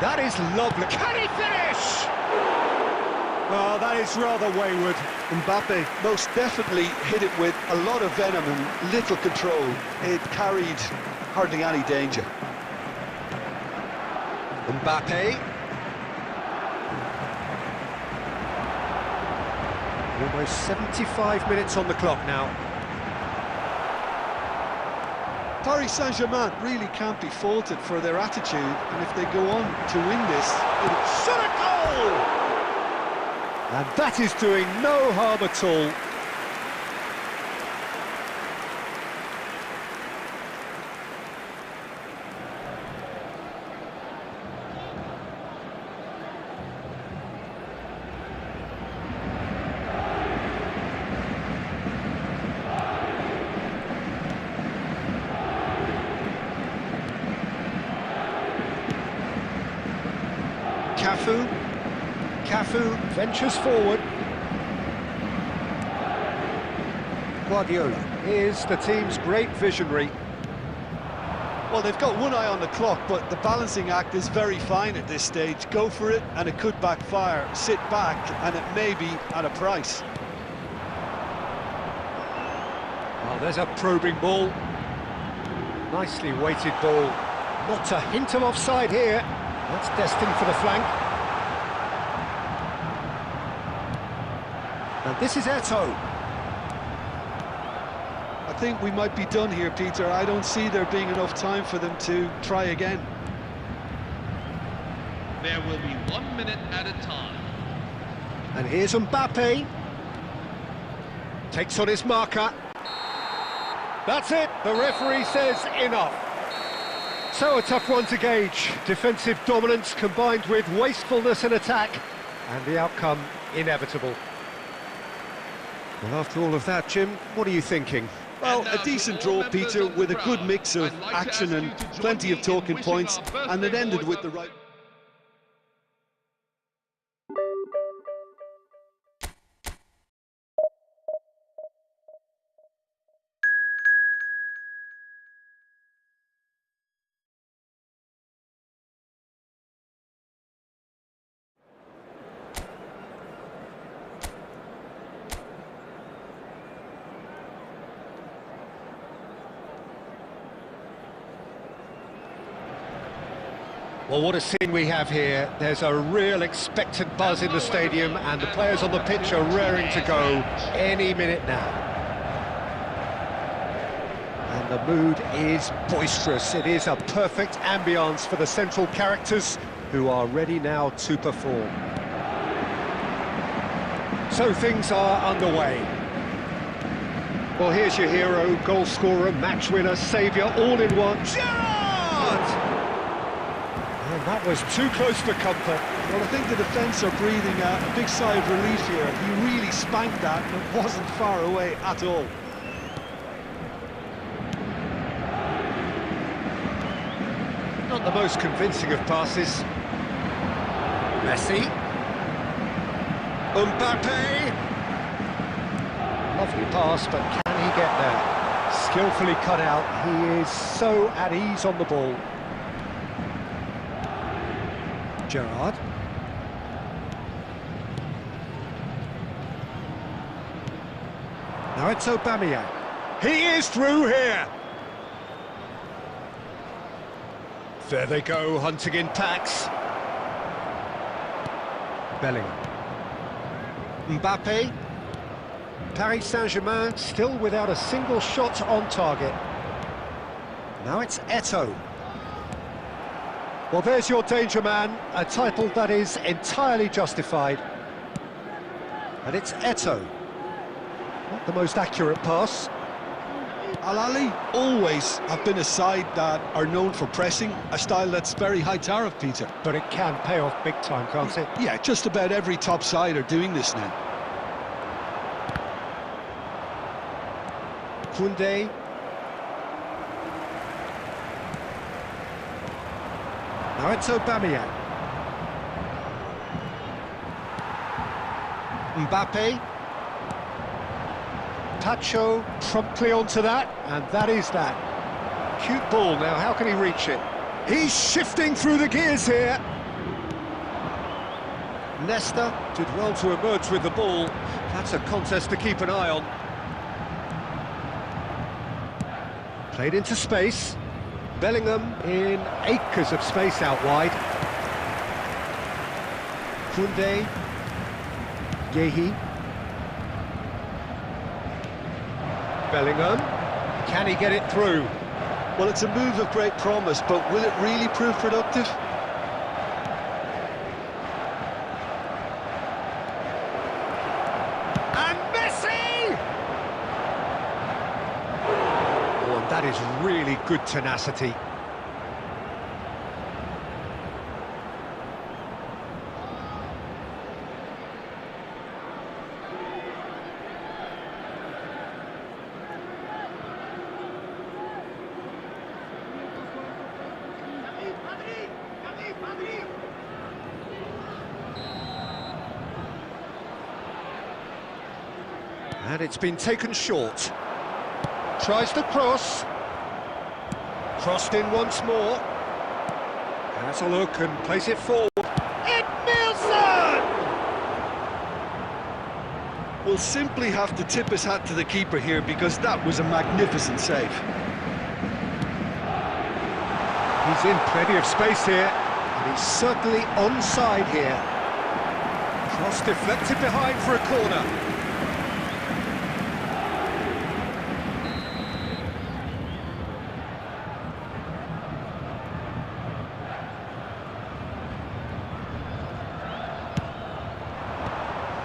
That is lovely. Can he finish? Oh, that is rather wayward. Mbappe most definitely hit it with a lot of venom and little control. It carried hardly any danger. Mbappe. Almost 75 minutes on the clock now. Paris Saint-Germain really can't be faulted for their attitude, and if they go on to win this, it'll Shot a goal! And that is doing no harm at all. Cafu ventures forward. Guardiola is the team's great visionary. Well, they've got one eye on the clock, but the balancing act is very fine at this stage. Go for it, and it could backfire. Sit back, and it may be at a price. Oh, there's a probing ball. Nicely weighted ball. Not a hint of offside here. That's destined for the flank. And this is Eto'o. I think we might be done here, Peter. I don't see there being enough time for them to try again. There will be 1 minute at a time. And here's Mbappe. Takes on his marker. That's it. The referee says enough. So a tough one to gauge. Defensive dominance combined with wastefulness in attack. And the outcome inevitable. Well, after all of that, Jim, what are you thinking? Well, a decent draw, Peter, with a good mix of action and plenty of talking points, and it ended with the right... Well, what a scene we have here. There's a real expectant buzz in the stadium, and the players on the pitch are raring to go any minute now. And the mood is boisterous. It is a perfect ambience for the central characters who are ready now to perform. So things are underway. Well, here's your hero, goal scorer, match winner, saviour, all in one. Gerrard! And that was too close for comfort. Well, I think the defence are breathing a big sigh of relief here. He really spanked that, and it wasn't far away at all. Not the most convincing of passes. Messi. Mbappe. Lovely pass, but can he get there? Skillfully cut out. He is so at ease on the ball. Gerrard. Now it's Aubameyang. He is through here. There they go, hunting in packs. Bellingham. Mbappe. Paris Saint-Germain still without a single shot on target. Now it's Eto'o. Well, there's your danger man, a title that is entirely justified. And it's Eto'o. Not the most accurate pass. Al Ahly always have been a side that are known for pressing, a style that's very high tariff, Peter. But it can pay off big time, can't it? Yeah, just about every top side are doing this now. Koundé. Now it's Aubameyang. Mbappe. Tacho promptly onto that, and that is that. Cute ball now, how can he reach it? He's shifting through the gears here. Nesta did well to emerge with the ball. That's a contest to keep an eye on. Played into space. Bellingham in acres of space out wide. Koundé. Yehi. Bellingham. Can he get it through? Well, it's a move of great promise, but will it really prove productive? And Messi! Oh, and that is really good tenacity. And it's been taken short. Tries to cross. Crossed in once more. Has a look and plays it forward. Edmilson! We'll simply have to tip his hat to the keeper here because that was a magnificent save. He's in plenty of space here, and he's certainly onside here. Cross deflected behind for a corner.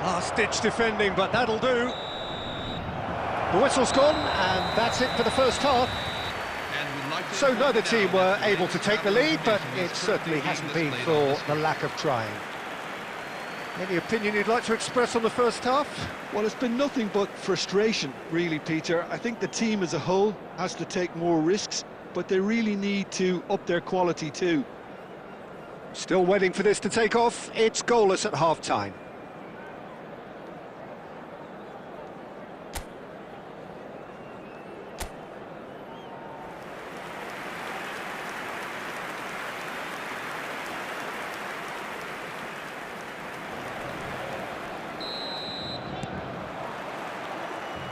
Last-ditch defending, but that'll do. The whistle's gone, and that's it for the first half. So neither team were able to take the lead, but it certainly hasn't been for the lack of trying. Any opinion you'd like to express on the first half? Well, it's been nothing but frustration, really, Peter. I think the team as a whole has to take more risks, but they really need to up their quality too. Still waiting for this to take off. It's goalless at half-time.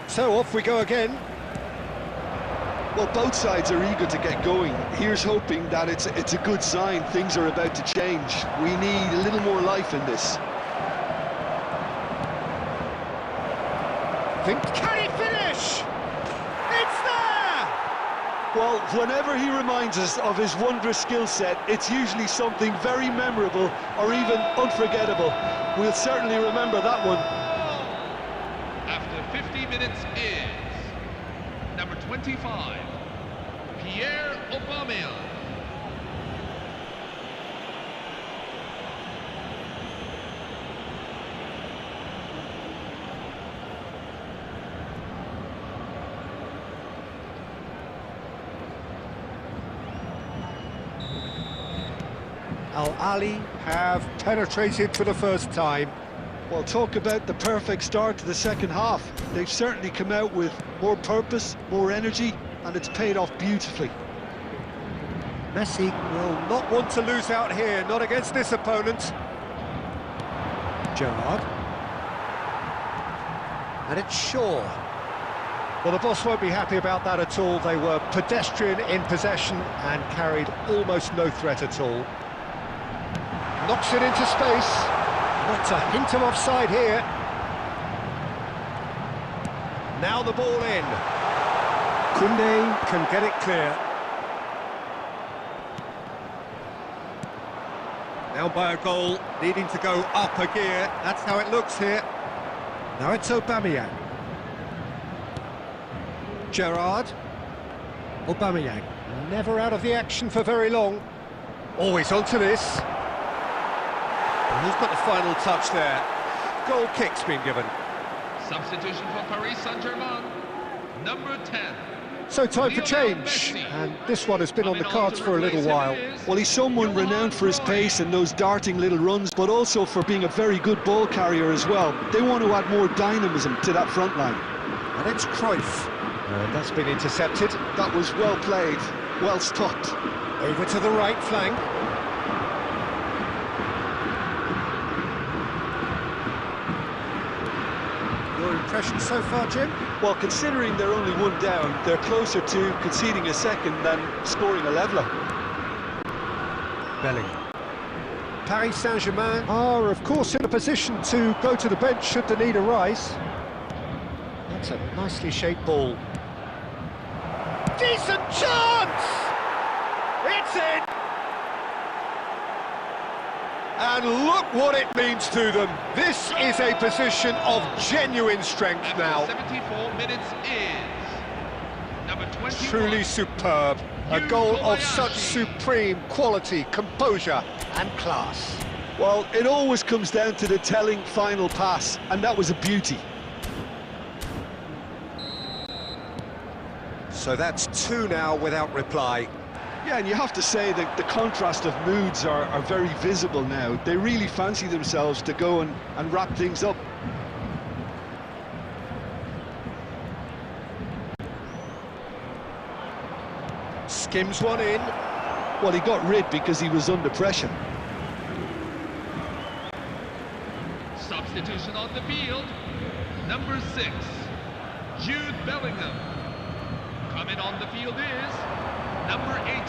So off we go again. Well, both sides are eager to get going. Here's hoping that it's a good sign. Things are about to change. We need a little more life in this. Can he finish? It's there! Well, whenever he reminds us of his wondrous skill set, it's usually something very memorable or even unforgettable. We'll certainly remember that one. After 50 minutes is number 25, Pierre Aubameyang. Al Ahly have penetrated for the first time. Well, talk about the perfect start to the second half. They've certainly come out with more purpose, more energy, and it's paid off beautifully. Messi will not want to lose out here, not against this opponent. Gerrard. And it's Shaw. Well, the boss won't be happy about that at all. They were pedestrian in possession and carried almost no threat at all. Knocks it into space. Not a hint of offside here. Now the ball in. Koundé can get it clear. Now by a goal, needing to go up a gear. That's how it looks here. Now it's Aubameyang. Gerrard. Aubameyang, never out of the action for very long. Always onto this. And who's got the final touch there? Goal kick's been given. Substitution for Paris Saint-Germain, number 10. So time for change, and this one has been on the cards for a little while. Well, he's someone renowned for his pace and those darting little runs, but also for being a very good ball carrier as well. They want to add more dynamism to that front line. And it's Cruyff. And that's been intercepted. That was well played, well stopped. Over to the right flank. Your impression so far, Jim? Well, considering they're only one down, they're closer to conceding a second than scoring a leveller. Bellingham. Paris Saint-Germain are, of course, in a position to go to the bench should the need arise. That's a nicely shaped ball. Decent chance! It's in! And look what it means to them. This is a position of genuine strength now. 74 minutes is number 21. Truly superb. A goal of such supreme quality, composure and class. Well, it always comes down to the telling final pass, and that was a beauty. So that's two now without reply. Yeah, and you have to say that the contrast of moods are very visible now. They really fancy themselves to go and wrap things up. Skims one in. Well, he got rid because he was under pressure. Substitution on the field, number 6, Jude Bellingham. Coming on the field is number 18,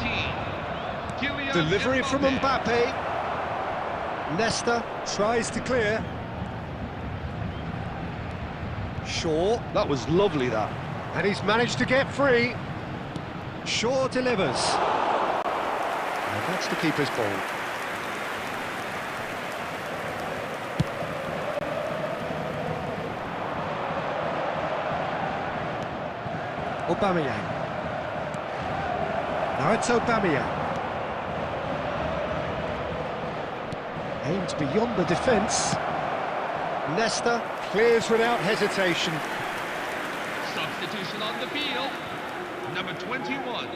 Kylian Delivery from Mbappe. Nesta tries to clear. Shaw. That was lovely, that. And he's managed to get free. Shaw delivers. And that's the keeper's ball. Aubameyang. Now it's Aubameyang. Aimed beyond the defence. Nesta clears without hesitation. Substitution on the field, number 21.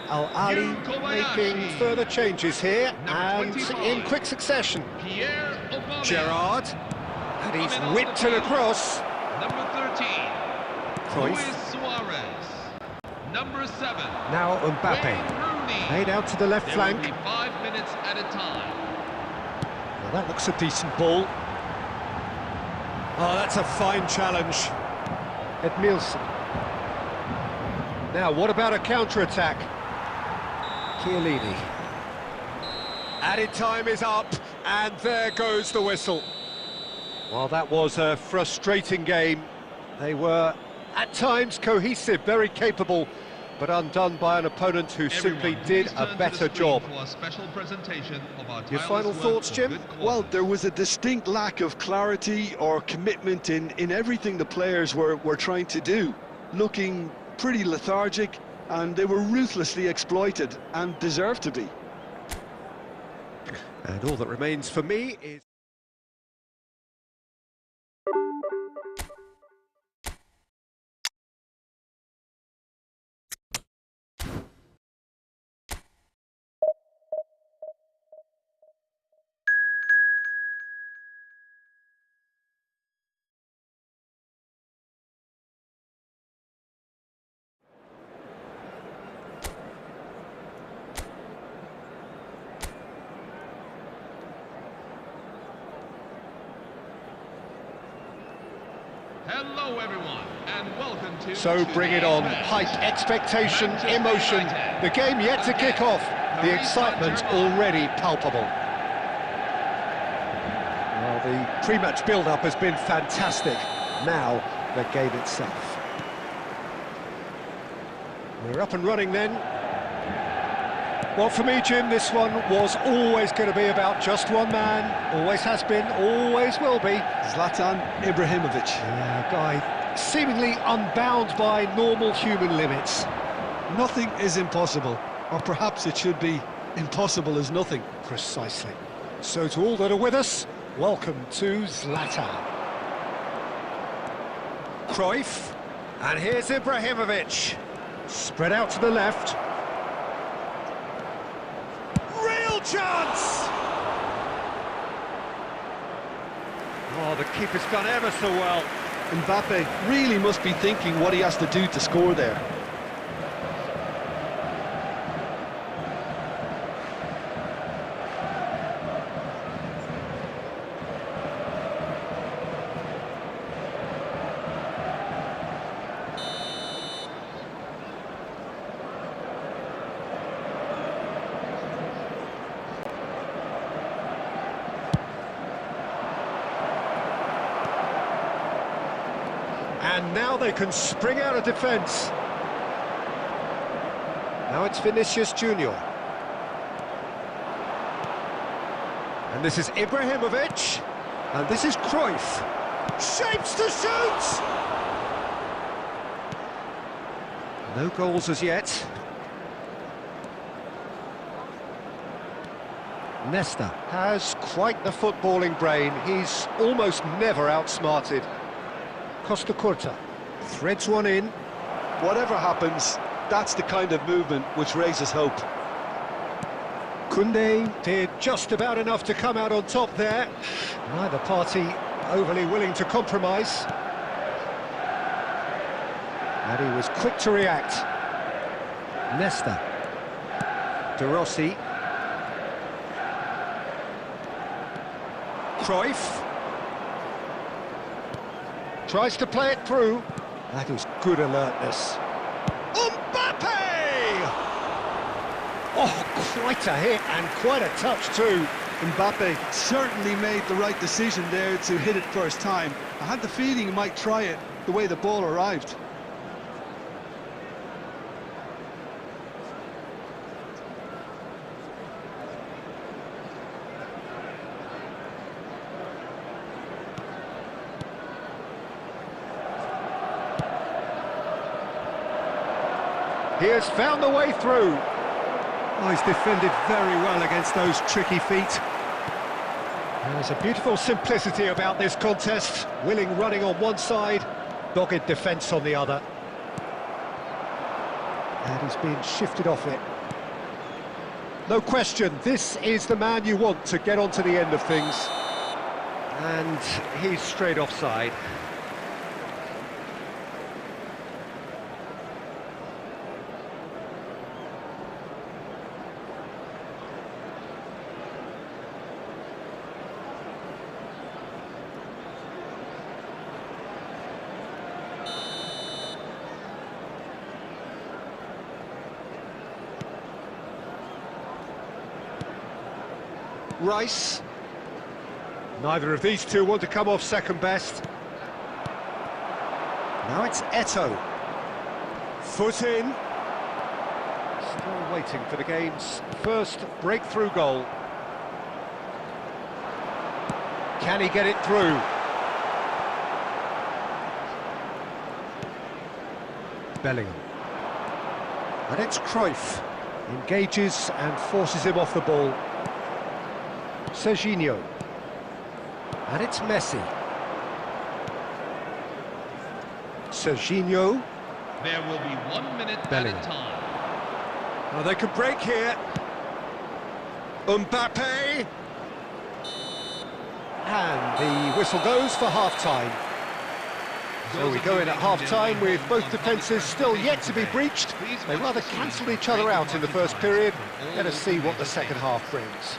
Al-Ali making further changes here, and in quick succession. Pierre Aubameyang. Gerrard, and he's whipped it across. Number 13. Cruyff. Luis Suarez. Number 7. Now Mbappe, Wayne Rooney. made out to the left There flank. will be 5 minutes at a time. Well, that looks a decent ball. Oh, that's a fine challenge. Edmilson. Now, what about a counter-attack? Chiellini. Added time is up, and there goes the whistle. Well, that was a frustrating game. They were, at times, cohesive, very capable, but undone by an opponent who simply did a better job. Your final thoughts, Jim? Well, there was a distinct lack of clarity or commitment in everything the players were trying to do. Looking pretty lethargic, and they were ruthlessly exploited, and deserved to be. And all that remains for me is... Hello, everyone, and welcome to... So bring it on. today's Hype, match. expectation, Manchester emotion. United The game yet to kick off. The Paris excitement Saint-Germain. already palpable. Well, the pre-match build-up has been fantastic. Now, the game itself. We're up and running then. Well, for me, Jim, this one was always going to be about just one man. Always has been, always will be. Zlatan Ibrahimovic. Yeah, guy seemingly unbound by normal human limits. Nothing is impossible, or perhaps it should be impossible as nothing. Precisely. So to all that are with us, welcome to Zlatan. Cruyff, and here's Ibrahimovic. Spread out to the left. Real chance! Oh, the keeper's done ever so well. Mbappe really must be thinking what he has to do to score there. And now they can spring out of defence. Now it's Vinicius Junior. And this is Ibrahimovic. And this is Cruyff. Shapes to shoot! No goals as yet. Nesta has quite the footballing brain. He's almost never outsmarted. Costa Curta threads one in. Whatever happens, that's the kind of movement which raises hope. Koundé did just about enough to come out on top there. Neither party overly willing to compromise. And he was quick to react. Nesta. De Rossi. Cruyff. Tries to play it through. That was good alertness. Mbappe! Oh, quite a hit and quite a touch too. Mbappe certainly made the right decision there to hit it first time. I had the feeling he might try it the way the ball arrived. He has found the way through. Oh, he's defended very well against those tricky feet. There's a beautiful simplicity about this contest. Willing running on one side, dogged defence on the other. And he's being shifted off it. No question, this is the man you want to get onto the end of things. And he's straight offside. Rice. Neither of these two want to come off second best. Now it's Eto'o. Foot in. Still waiting for the game's first breakthrough goal. Can he get it through? Bellingham. And it's Cruyff. Engages and forces him off the ball. Serginho. And it's Messi. Serginho. There will be 1 minute Bellingham. at a time. Oh, they could break here. Mbappe. And the whistle goes for half-time. So we go in at half-time with both defences still yet to be breached. They rather cancelled each other out in the first period. Let us see what the second half brings.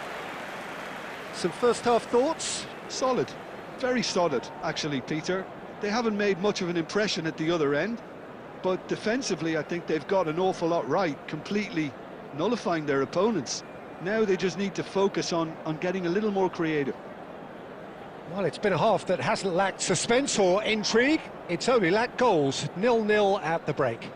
Some first half thoughts? Solid. Very solid, actually, Peter. they haven't made much of an impression at the other end, but defensively I think they've got an awful lot right, completely nullifying their opponents. Now they just need to focus on getting a little more creative. Well, it's been a half that hasn't lacked suspense or intrigue. It's only lacked goals. 0-0 at the break.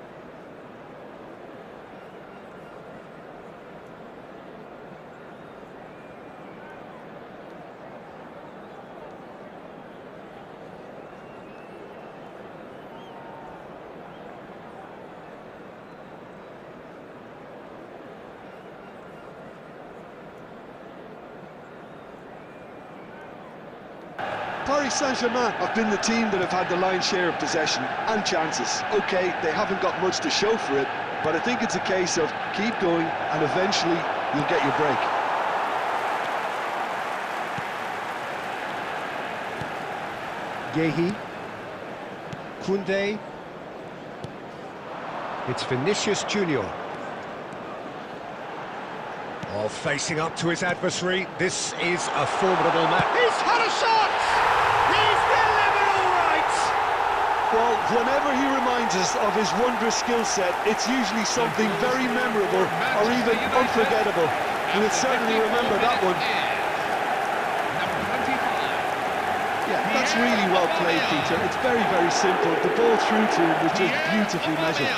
Paris Saint-Germain have been the team that have had the lion's share of possession and chances. Okay, they haven't got much to show for it, but I think it's a case of keep going and eventually you'll get your break. Guéhi. Koundé. It's Vinicius Junior. Oh, facing up to his adversary. This is a formidable match. He's had a shot! He's delivered all right! Well, whenever he reminds us of his wondrous skill set, it's usually something very memorable or even unforgettable. We'll certainly remember that one. Yeah, that's really well played, Peter. It's very, very simple. The ball through to him was just beautifully measured.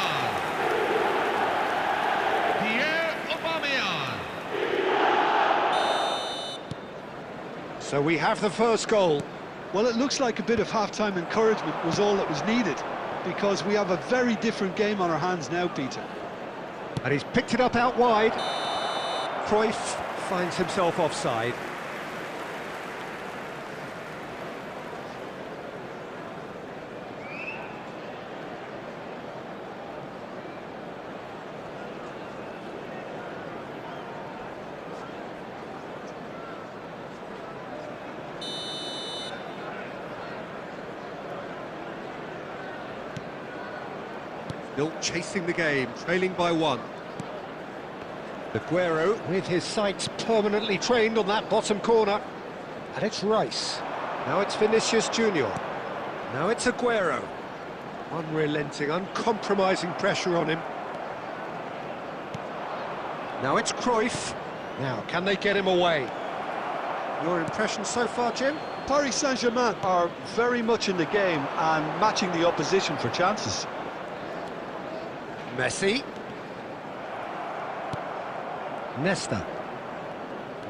So we have the first goal. Well, it looks like a bit of half-time encouragement was all that was needed, because we have a very different game on our hands now, Peter. And he's picked it up out wide. Cruyff finds himself offside. Still chasing the game, trailing by 1. Aguero with his sights permanently trained on that bottom corner. And it's Rice. Now it's Vinicius Junior. Now it's Aguero. Unrelenting, uncompromising pressure on him. Now it's Cruyff. Now, can they get him away? Your impression so far, Jim? Paris Saint-Germain are very much in the game and matching the opposition for chances. Messi. Nesta.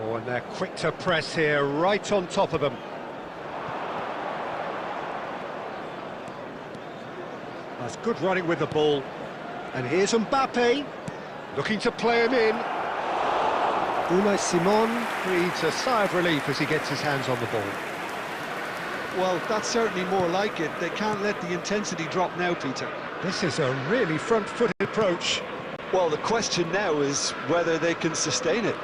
Oh, and they're quick to press here, right on top of them. That's good running with the ball. And here's Mbappe, looking to play him in. Unai Simon breathes a sigh of relief as he gets his hands on the ball. Well, that's certainly more like it. They can't let the intensity drop now, Peter. This is a really front-footed approach. Well, the question now is whether they can sustain it.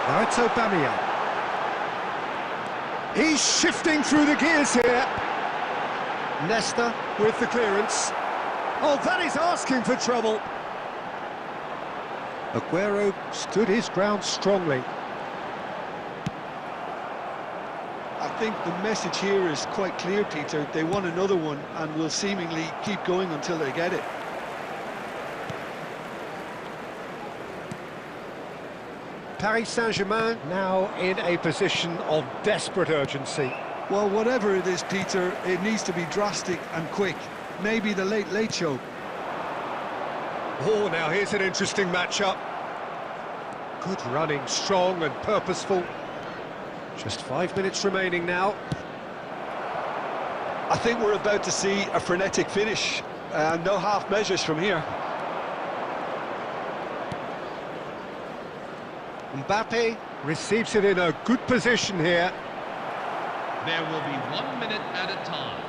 Now it's Aubameyang. He's shifting through the gears here. Nesta with the clearance. Oh, that is asking for trouble. Aguero stood his ground strongly. I think the message here is quite clear, Peter. They want another one and will seemingly keep going until they get it. Paris Saint-Germain now in a position of desperate urgency. Well, whatever it is, Peter, it needs to be drastic and quick. Maybe the late show. Oh, now here's an interesting matchup. Good running, strong and purposeful. Just 5 minutes remaining now. I think we're about to see a frenetic finish. No half measures from here. Mbappe receives it in a good position here. There will be 1 minute at a time.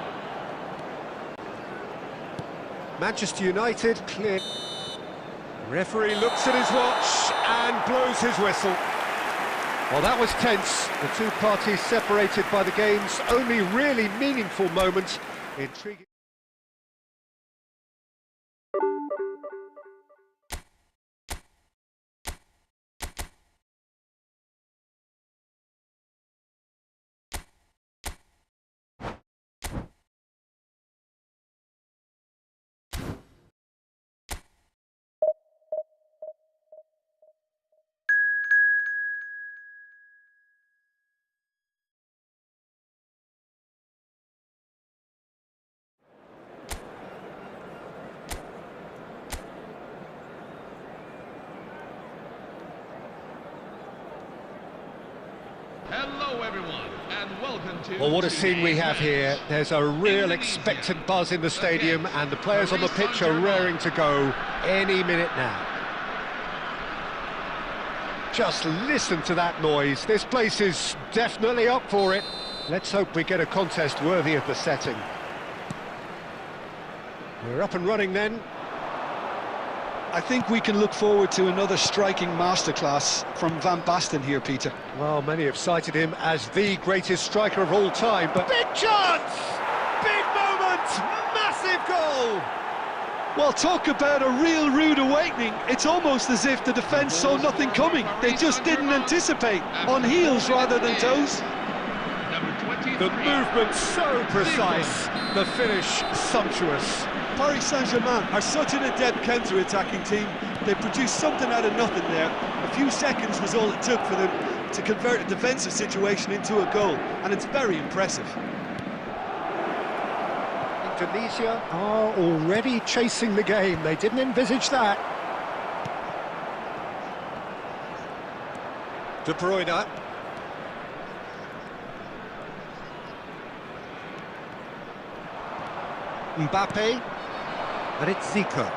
Manchester United clear. Referee looks at his watch and blows his whistle. Well, that was tense. The two parties separated by the game's only really meaningful moment. Intriguing. Hello everyone, and welcome to... Well, what a scene we today's have match. here. There's a real Indonesia. expectant buzz in the stadium, Against and the players on the Paris pitch are Saint-Germain. raring to go any minute now. Just listen to that noise. This place is definitely up for it. Let's hope we get a contest worthy of the setting. We're up and running then. I think we can look forward to another striking masterclass from Van Basten here, Peter. Well, many have cited him as the greatest striker of all time, but big chance! Big moment! Massive goal! Well, talk about a real rude awakening. It's almost as if the defence saw nothing coming. They just didn't anticipate. On heels rather than toes. Number 23. The movement so precise, the finish sumptuous. Paris Saint-Germain are such an adept counter-attacking team. They produced something out of nothing there. A few seconds was all it took for them to convert a defensive situation into a goal, and it's very impressive. Indonesia are already chasing the game. They didn't envisage that. De Bruyne. Mbappe. And it's Zico.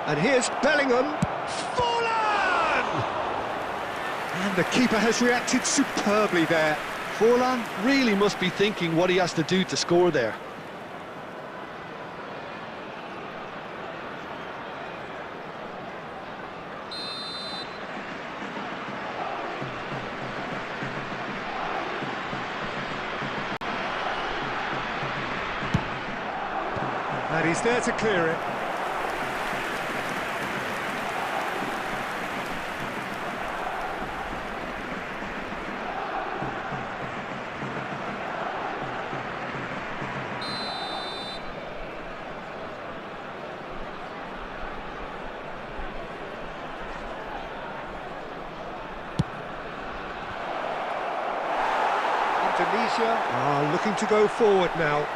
And here's Bellingham. Forlan! And the keeper has reacted superbly there. Forlan really must be thinking what he has to do to score there. And he's there to clear it. Indonesia are looking to go forward now.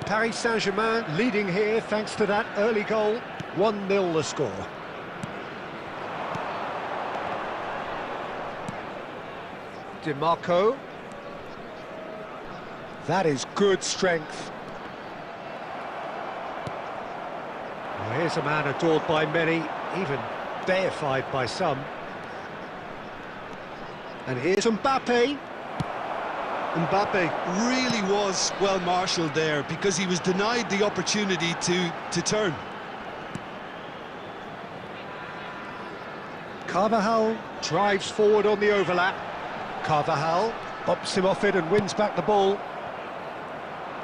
Paris Saint-Germain leading here thanks to that early goal. 1-0 the score. DiMarco. That is good strength. Well, here's a man adored by many, even deified by some. And here's Mbappe. Mbappe really was well marshalled there because he was denied the opportunity to turn. Carvajal drives forward on the overlap. Carvajal bops him off it and wins back the ball.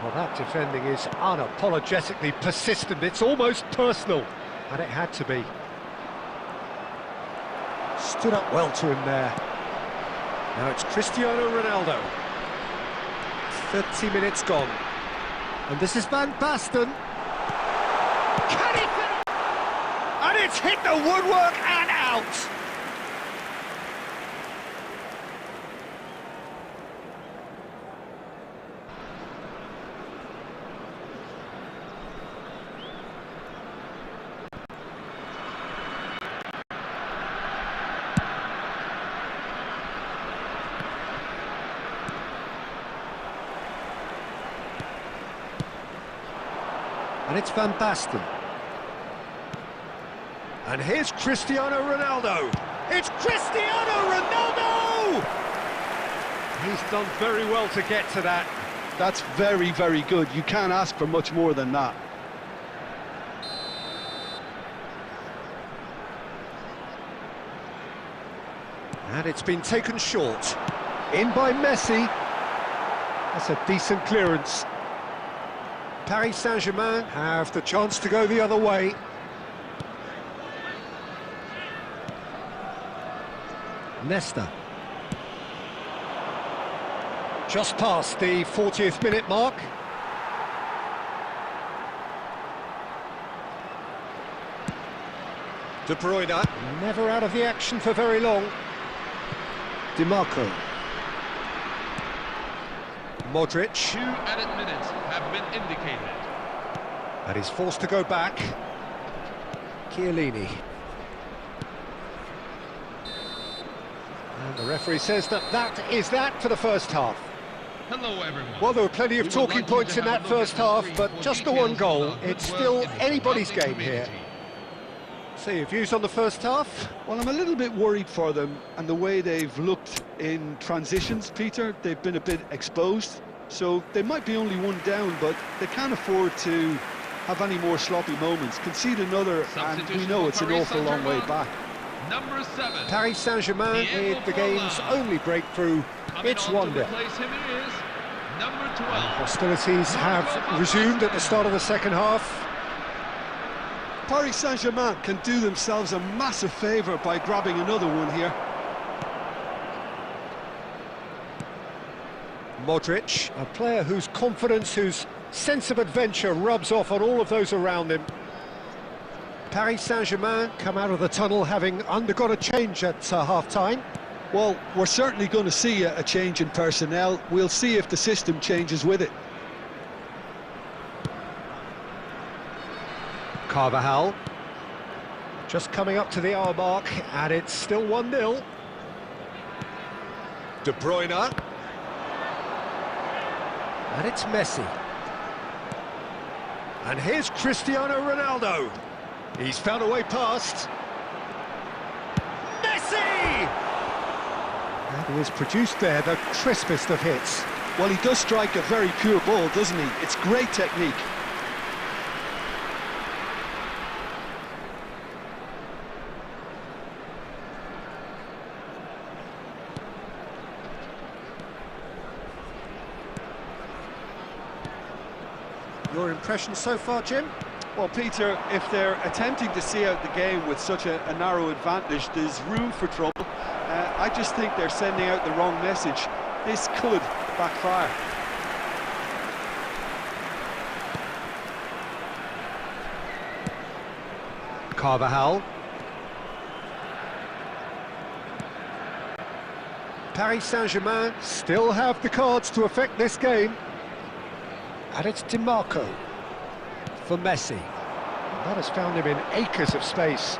Well, that defending is unapologetically persistent. It's almost personal, and it had to be. Stood up well to him there. Now it's Cristiano Ronaldo. 30 minutes gone. And this is Van Basten. Can he finish? And it's hit the woodwork and out! And it's Van Basten. And here's Cristiano Ronaldo. It's Cristiano Ronaldo! He's done very well to get to that. That's very, very good. You can't ask for much more than that. And it's been taken short. In by Messi. That's a decent clearance. Paris Saint-Germain have the chance to go the other way. Nesta. Just past the 40th minute mark. De Bruyne, never out of the action for very long. DiMarco. Modric. 2 added minutes have been indicated. And he's forced to go back. Chiellini. And the referee says that is that for the first half. Hello, everyone. Well, there were plenty of talking points in that first half, but just the one goal. It's still anybody's game here. So your views on the first half? Well, I'm a little bit worried for them and the way they've looked in transitions, Peter. They've been a bit exposed, so they might be only one down, but they can't afford to have any more sloppy moments. Concede another, and we know it's an awful long way back. Number 7. Paris Saint-Germain with the game's only breakthrough. It's 1-0. Number 12. Hostilities have resumed at the start of the second half. Paris Saint-Germain can do themselves a massive favour by grabbing another one here. Modric, a player whose confidence, whose sense of adventure rubs off on all of those around him. Paris Saint-Germain come out of the tunnel having undergone a change at half-time. Well, we're certainly going to see a change in personnel. We'll see if the system changes with it. Carvajal, just coming up to the hour mark, and it's still 1-0. De Bruyne. And it's Messi. And here's Cristiano Ronaldo. He's found a way past. Messi! And he has produced there the crispest of hits. Well, he does strike a very pure ball, doesn't he? It's great technique. Your impression so far, Jim? Well, Peter, if they're attempting to see out the game with such a narrow advantage, there's room for trouble. I just think they're sending out the wrong message. This could backfire. Carvajal. Paris Saint-Germain still have the cards to affect this game. And it's DiMarco for Messi. That has found him in acres of space.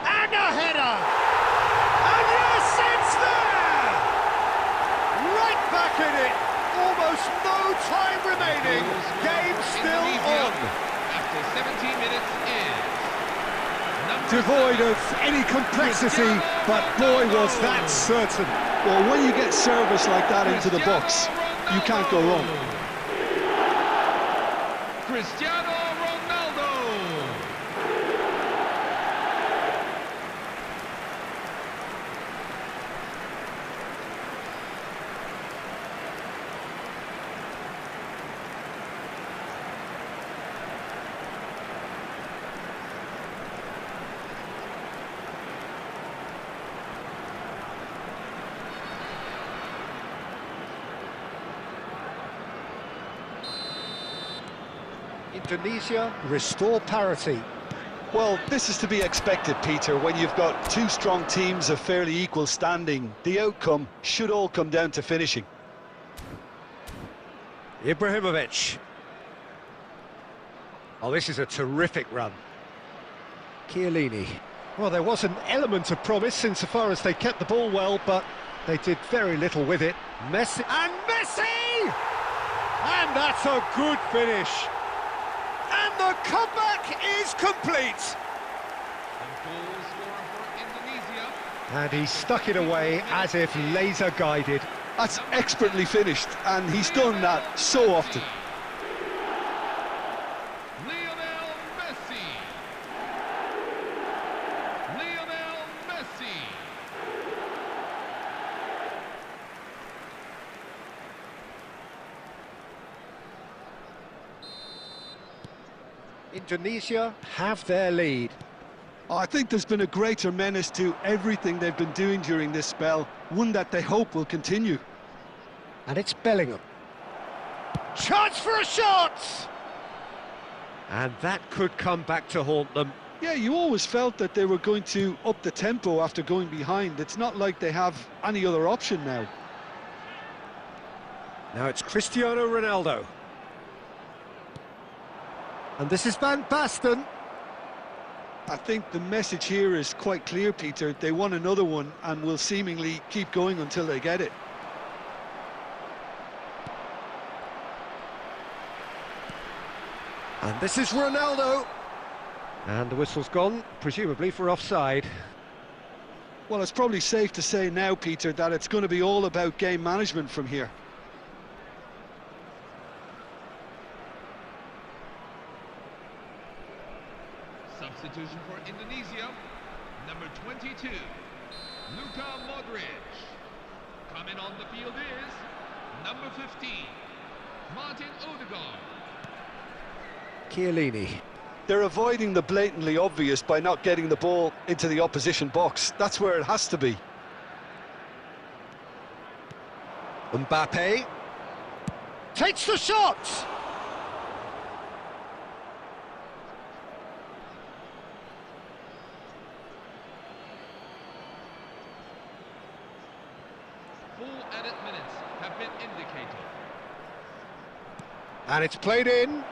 And a header! And yes, it's there! Right back in it! Almost no time remaining. Game still on. After 17 minutes is devoid of any complexity, but boy was that certain. Well, when you get service like that into the box, you can't go wrong. Cristiano Ronaldo. Indonesia restore parity. Well, this is to be expected, Peter. When you've got two strong teams of fairly equal standing, the outcome should all come down to finishing. Ibrahimovic. Oh, this is a terrific run. Chiellini. Well, there was an element of promise insofar as they kept the ball well, but they did very little with it. Messi. And Messi! And that's a good finish. And the comeback is complete. And he stuck it away as if laser guided. That's expertly finished, and he's done that so often. Lionel Messi. Lionel Messi. Indonesia have their lead. I think there's been a greater menace to everything they've been doing during this spell, one that they hope will continue. And it's Bellingham. Chance for a shot! And that could come back to haunt them. Yeah, you always felt that they were going to up the tempo after going behind. It's not like they have any other option now. Now it's Cristiano Ronaldo. And this is Van Basten. I think the message here is quite clear, Peter. They want another one and will seemingly keep going until they get it. And this is Ronaldo. And the whistle's gone, presumably for offside. Well, it's probably safe to say now, Peter, that it's going to be all about game management from here. Substitution for Indonesia, number 22, Luka Modric. Coming on the field is number 15, Martin Odegaard. Chiellini. They're avoiding the blatantly obvious by not getting the ball into the opposition box. That's where it has to be. Mbappe takes the shot! Full added minutes have been indicated. And it's played in.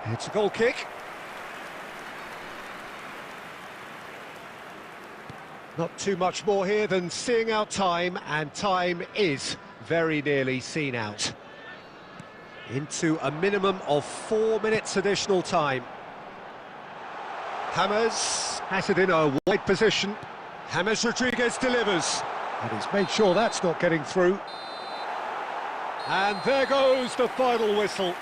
It's a goal kick. Not too much more here than seeing out time, and time is very nearly seen out. Into a minimum of 4 minutes additional time. James has it in a wide position. James Rodriguez delivers. And he's made sure that's not getting through. And there goes the final whistle.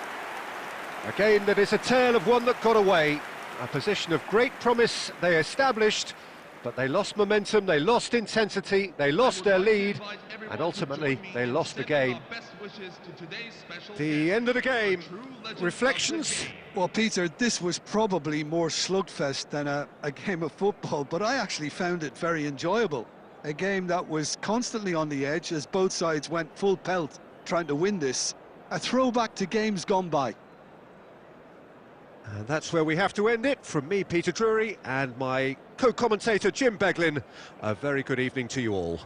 Again, that is a tale of one that got away. A position of great promise they established, but they lost momentum, they lost intensity, they lost their lead, and ultimately they lost the game. The end of the game. Reflections? Well, Peter, this was probably more slugfest than a game of football, but I actually found it very enjoyable. A game that was constantly on the edge as both sides went full pelt trying to win this. A throwback to games gone by. And that's where we have to end it. From me, Peter Drury, and my co-commentator, Jim Beglin, a very good evening to you all.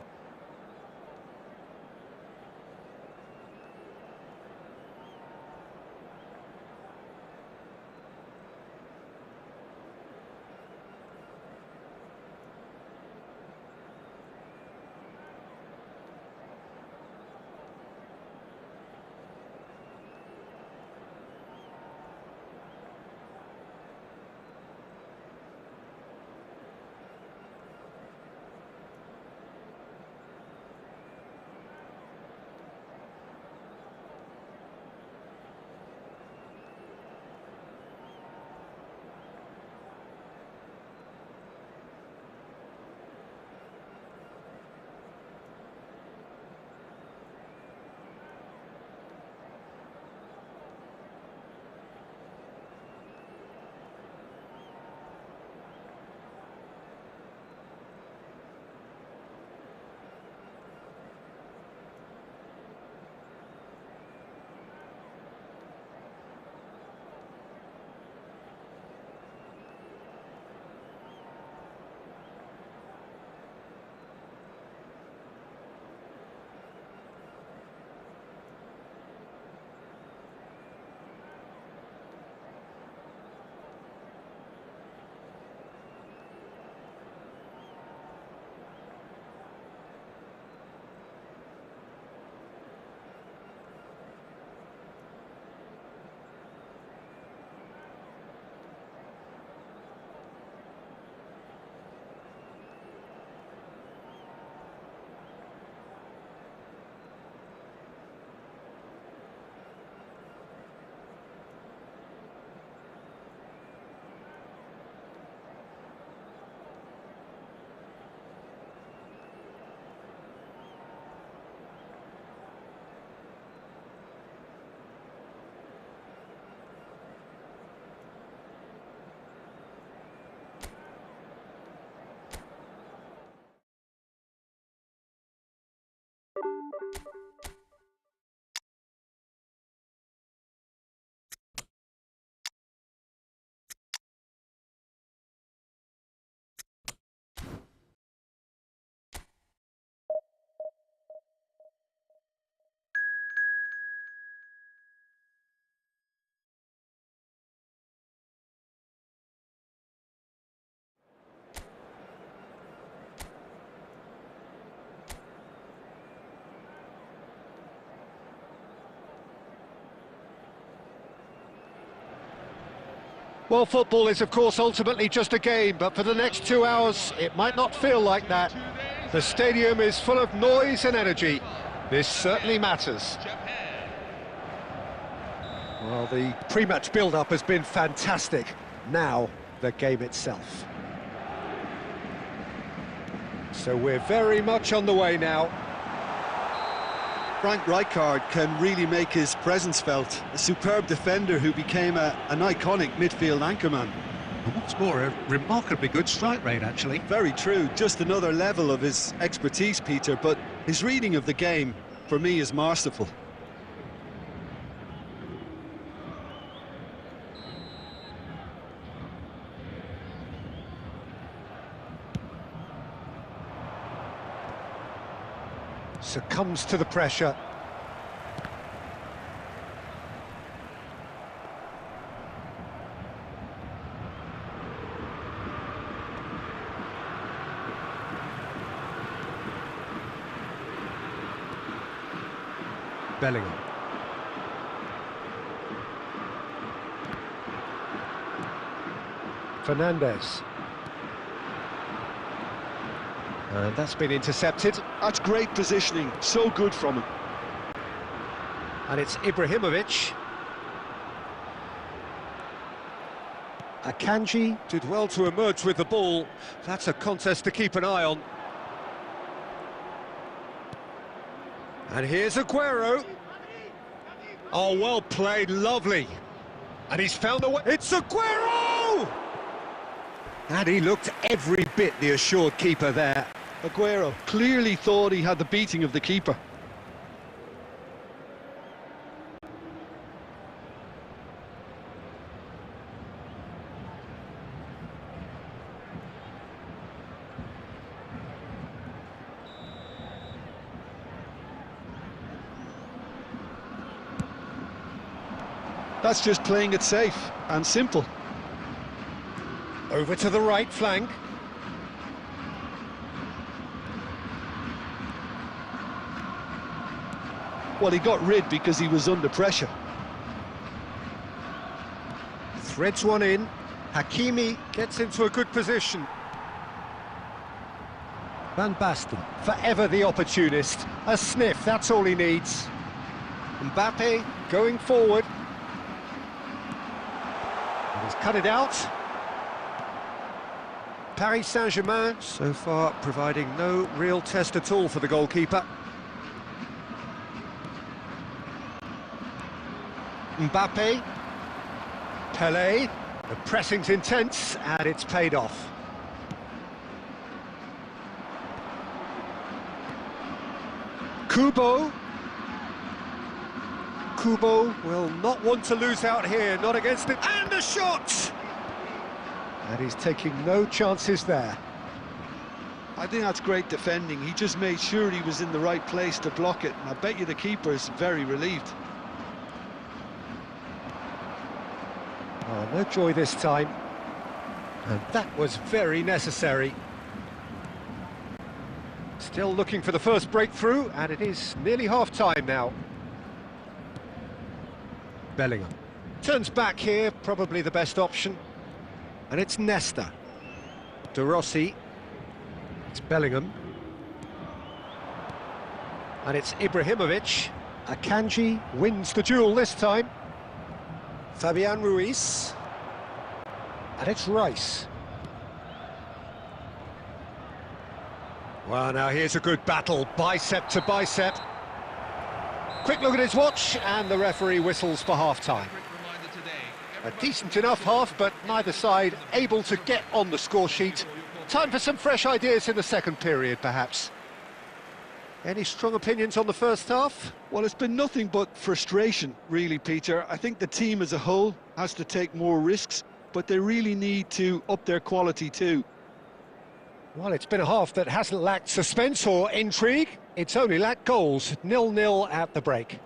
Well, football is, of course, ultimately just a game, but for the next 2 hours, it might not feel like that. The stadium is full of noise and energy. This certainly matters. Well, the pre-match build-up has been fantastic. Now, the game itself. So we're very much on the way now. Frank Rijkaard can really make his presence felt. A superb defender who became an iconic midfield anchorman. And what's more, a remarkably good strike rate, actually. Very true, just another level of his expertise, Peter, but his reading of the game, for me, is masterful. Succumbs to the pressure. Bellingham. Fernandez. And that's been intercepted. That's great positioning, so good from him. And it's Ibrahimovic. Akanji did well to emerge with the ball. That's a contest to keep an eye on. And here's Aguero. Oh, well played, lovely. And he's found a way. It's Aguero! And he looked every bit the assured keeper there. Aguero clearly thought he had the beating of the keeper. That's just playing it safe and simple. Over to the right flank. Well, he got rid because he was under pressure. Threads one in. Hakimi gets into a good position. Van Basten, forever the opportunist. A sniff, that's all he needs. Mbappe going forward. And he's cut it out. Paris Saint-Germain so far providing no real test at all for the goalkeeper. Mbappe, Pelé, the pressing's intense and it's paid off. Kubo will not want to lose out here, not against it, and a shot! And he's taking no chances there. I think that's great defending. He just made sure he was in the right place to block it, and I bet you the keeper's very relieved. Oh, no joy this time. And that was very necessary. Still looking for the first breakthrough, and it is nearly half-time now. Bellingham. Turns back here, probably the best option. And it's Nesta. De Rossi. It's Bellingham. And it's Ibrahimovic. Akanji wins the duel this time. Fabian Ruiz. And it's Rice. Well, now here's a good battle, bicep to bicep. Quick look at his watch, and the referee whistles for half-time. A decent enough half, but neither side able to get on the score sheet. Time for some fresh ideas in the second period, perhaps. Any strong opinions on the first half? Well, it's been nothing but frustration, really, Peter. I think the team as a whole has to take more risks, but they really need to up their quality too. Well, it's been a half that hasn't lacked suspense or intrigue. It's only lacked goals. 0-0 at the break.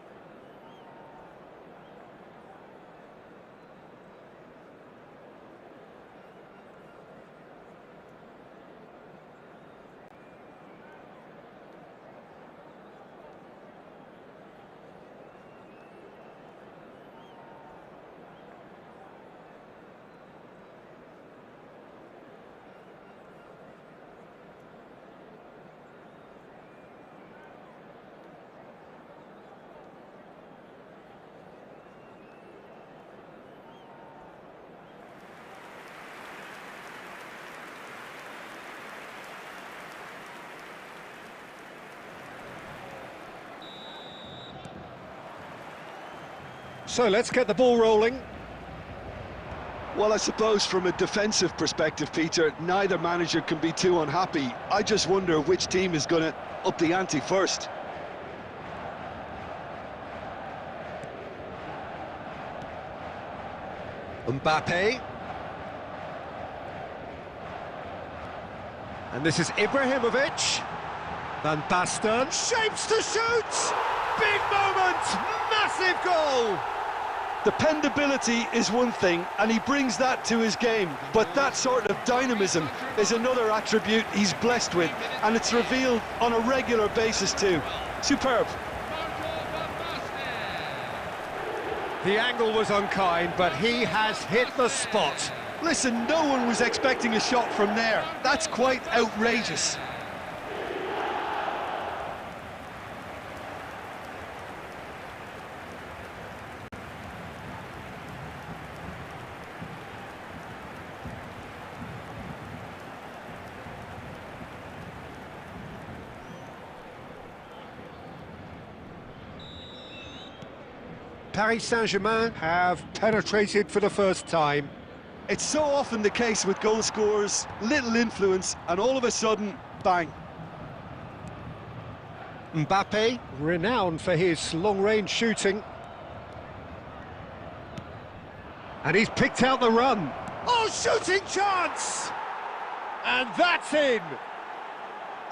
So let's get the ball rolling. Well, I suppose from a defensive perspective, Peter, neither manager can be too unhappy. I just wonder which team is going to up the ante first. Mbappe. And this is Ibrahimovic. Van Basten shapes to shoot! Big moment! Massive goal! Dependability is one thing, and he brings that to his game, but that sort of dynamism is another attribute he's blessed with, and it's revealed on a regular basis too. Superb. The angle was unkind, but he has hit the spot. Listen, no one was expecting a shot from there. That's quite outrageous. Paris Saint-Germain have penetrated for the first time. It's so often the case with goal scorers, little influence, and all of a sudden, bang. Mbappe, renowned for his long-range shooting. And he's picked out the run. Oh, shooting chance! And that's in!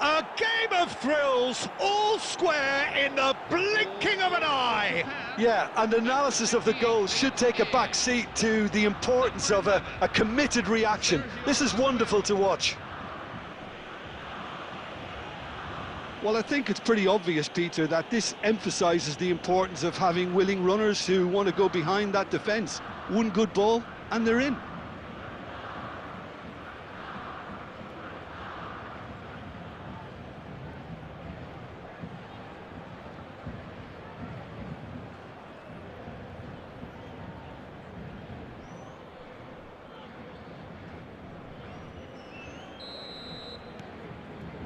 A game of thrills, all square in the blinking of an eye! Yeah, and analysis of the goal should take a back seat to the importance of a committed reaction. This is wonderful to watch. Well, I think it's pretty obvious, Peter, that this emphasises the importance of having willing runners who want to go behind that defence. One good ball, and they're in.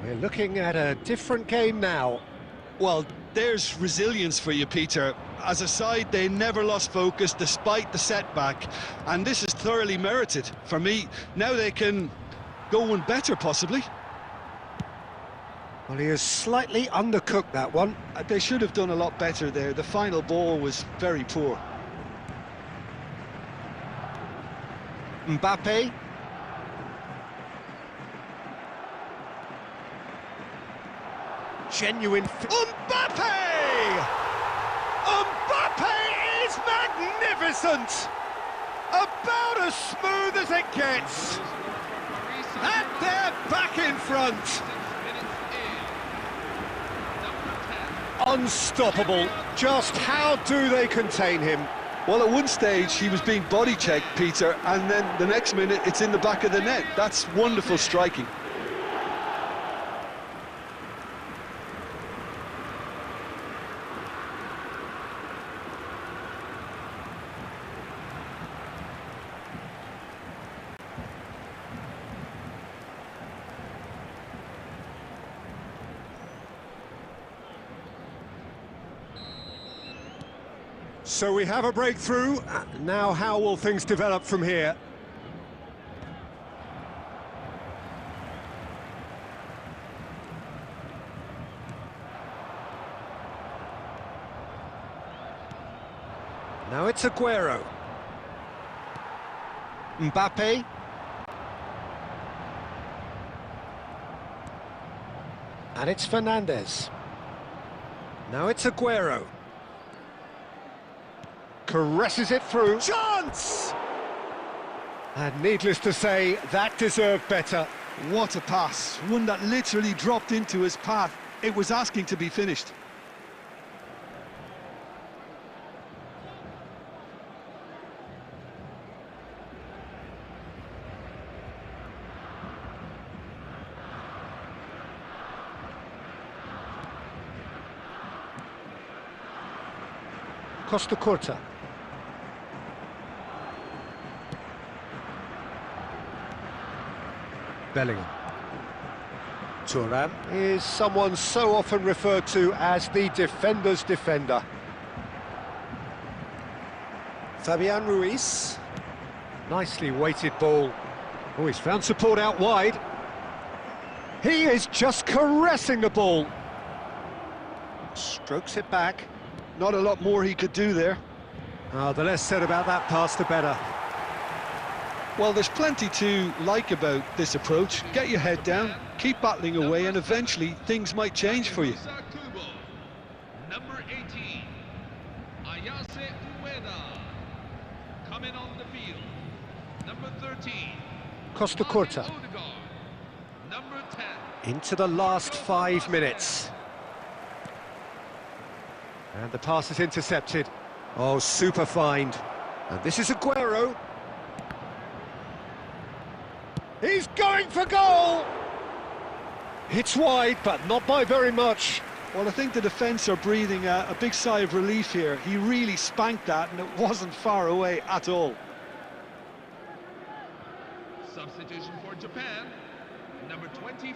We're looking at a different game now. Well, there's resilience for you, Peter. As a side, they never lost focus despite the setback, and this is thoroughly merited. For me, now they can go one better, possibly. Well, he has slightly undercooked that one. They should have done a lot better there. The final ball was very poor. Mbappe. Genuine... Mbappe! Mbappe is magnificent! About as smooth as it gets! And they're back in front! Unstoppable. Just how do they contain him? Well, at one stage he was being body checked, Peter, and then the next minute it's in the back of the net. That's wonderful striking. So we have a breakthrough. Now how will things develop from here? Now it's Aguero. Mbappe. And it's Fernandez. Now it's Aguero. Caresses it through. Chance! And needless to say, that deserved better. What a pass. One that literally dropped into his path. It was asking to be finished. Costa Curta. Bellingham. Thuram is someone so often referred to as the defender's defender. Fabian Ruiz. Nicely weighted ball. Oh, he's found support out wide. He is just caressing the ball. Strokes it back. Not a lot more he could do there. Oh, the less said about that pass, the better. Well, there's plenty to like about this approach. Get your head down, keep battling away, and eventually things might change for you. Number 18, Ayase Ueda. Coming on the field. Number 13, Costa Curta. Odegaard. Number 10. Into the last 5 minutes. And the pass is intercepted. Oh, super find. And this is Aguero. He's going for goal! It's wide, but not by very much. Well, I think the defence are breathing a big sigh of relief here. He really spanked that, and it wasn't far away at all. Substitution for Japan, number 24.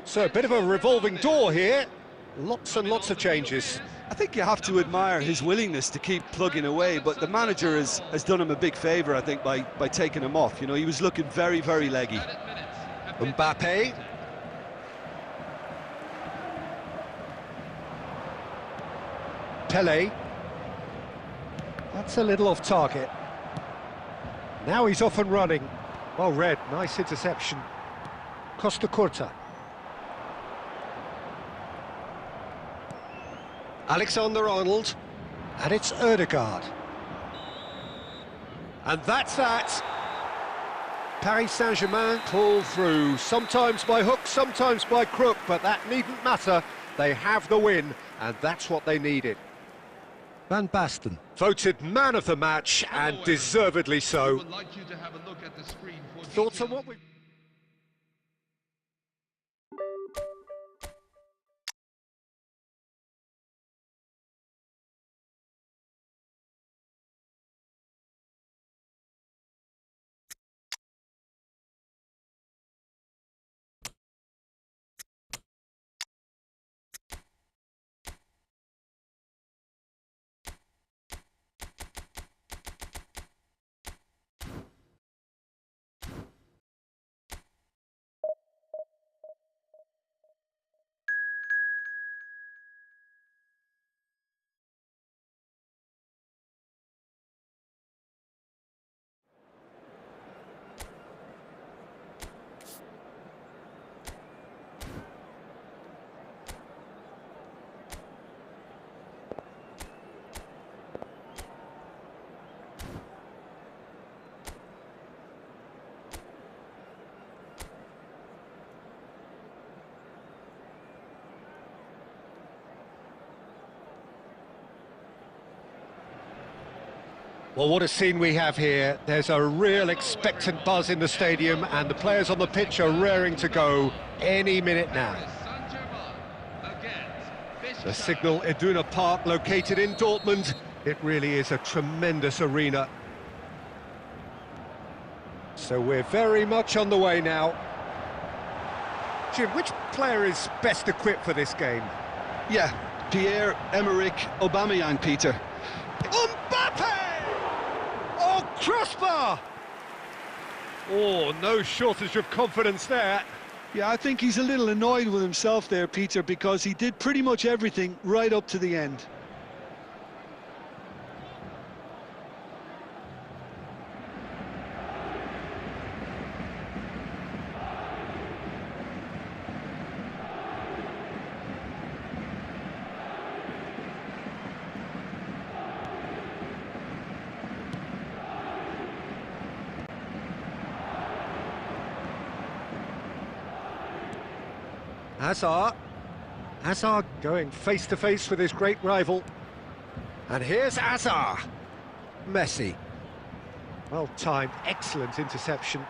So a bit of a revolving door here. Lots and lots of changes. I think you have to admire his willingness to keep plugging away, but the manager has done him a big favour, I think, by taking him off. You know, he was looking very, very leggy. Mbappe. Pele. That's a little off target. Now he's off and running. Well read, nice interception. Costa Curta. Alexander-Arnold, and it's Odegaard. And that's that. Paris Saint-Germain pull through, sometimes by hook, sometimes by crook, but that needn't matter. They have the win, and that's what they needed. Van Basten, voted man of the match, and deservedly so. Thoughts on what we... Well, what a scene we have here. There's a real expectant buzz in the stadium, and the players on the pitch are raring to go any minute now. The Signal Iduna Park, located in Dortmund. It really is a tremendous arena. So we're very much on the way now. Jim, which player is best equipped for this game? Yeah, Pierre-Emerick Aubameyang, Peter. Mbappe! Oh, crossbar! Oh, no shortage of confidence there. Yeah, I think he's a little annoyed with himself there, Peter, because he did pretty much everything right up to the end. Hazard going face-to-face with his great rival. And here's Hazard. Messi. Well timed, excellent interception.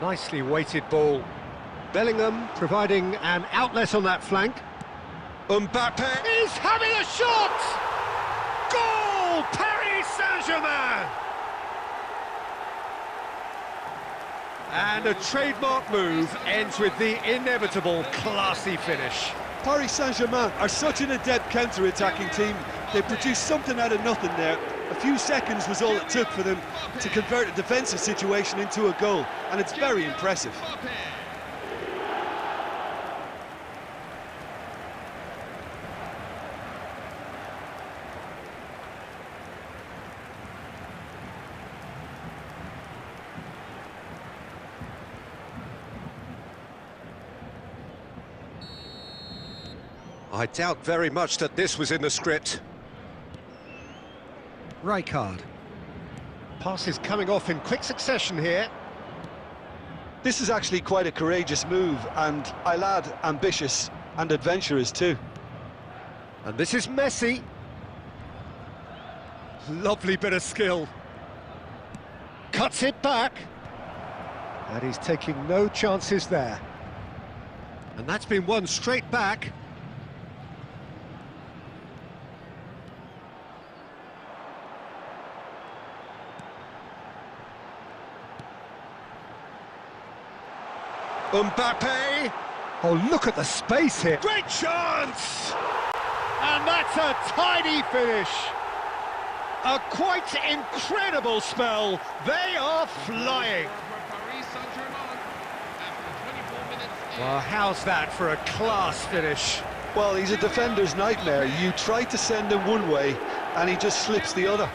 Nicely weighted ball. Bellingham providing an outlet on that flank. Mbappe is having a shot! Goal! Paris Saint-Germain! And a trademark move ends with the inevitable classy finish. Paris Saint-Germain are such an adept counter-attacking team. They produced something out of nothing there. A few seconds was all it took for them to convert a defensive situation into a goal, and it's very impressive. I doubt very much that this was in the script. Rijkaard. Pass is coming off in quick succession here. This is actually quite a courageous move, and I'll add ambitious and adventurous too. And this is Messi. Lovely bit of skill. Cuts it back. And he's taking no chances there. And that's been won straight back. Mbappe! Oh, look at the space here. Great chance! And that's a tidy finish. A quite incredible spell. They are flying. Well, how's that for a class finish? Well, he's a defender's nightmare. You try to send him one way, and he just slips the other.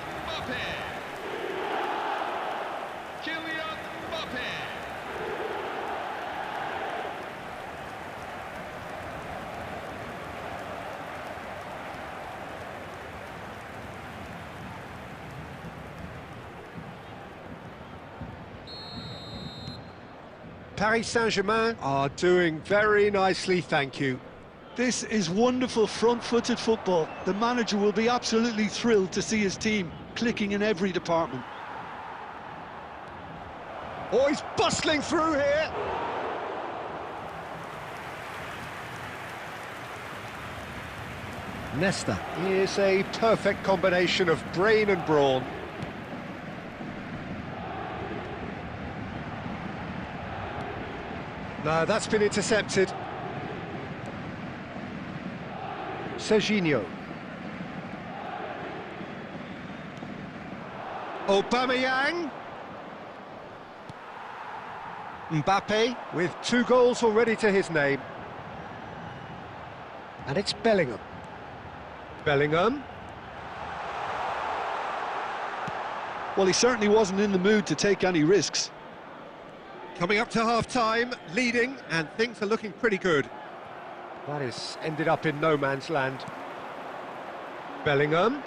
Paris Saint-Germain are doing very nicely, thank you. This is wonderful front-footed football. The manager will be absolutely thrilled to see his team clicking in every department. Oh, he's bustling through here. Nesta is a perfect combination of brain and brawn. No, that's been intercepted. Serginho. Aubameyang. Mbappe with 2 goals already to his name. And it's Bellingham. Bellingham. Well, he certainly wasn't in the mood to take any risks. Coming up to half-time, leading, and things are looking pretty good. That has ended up in no man's land. Bellingham.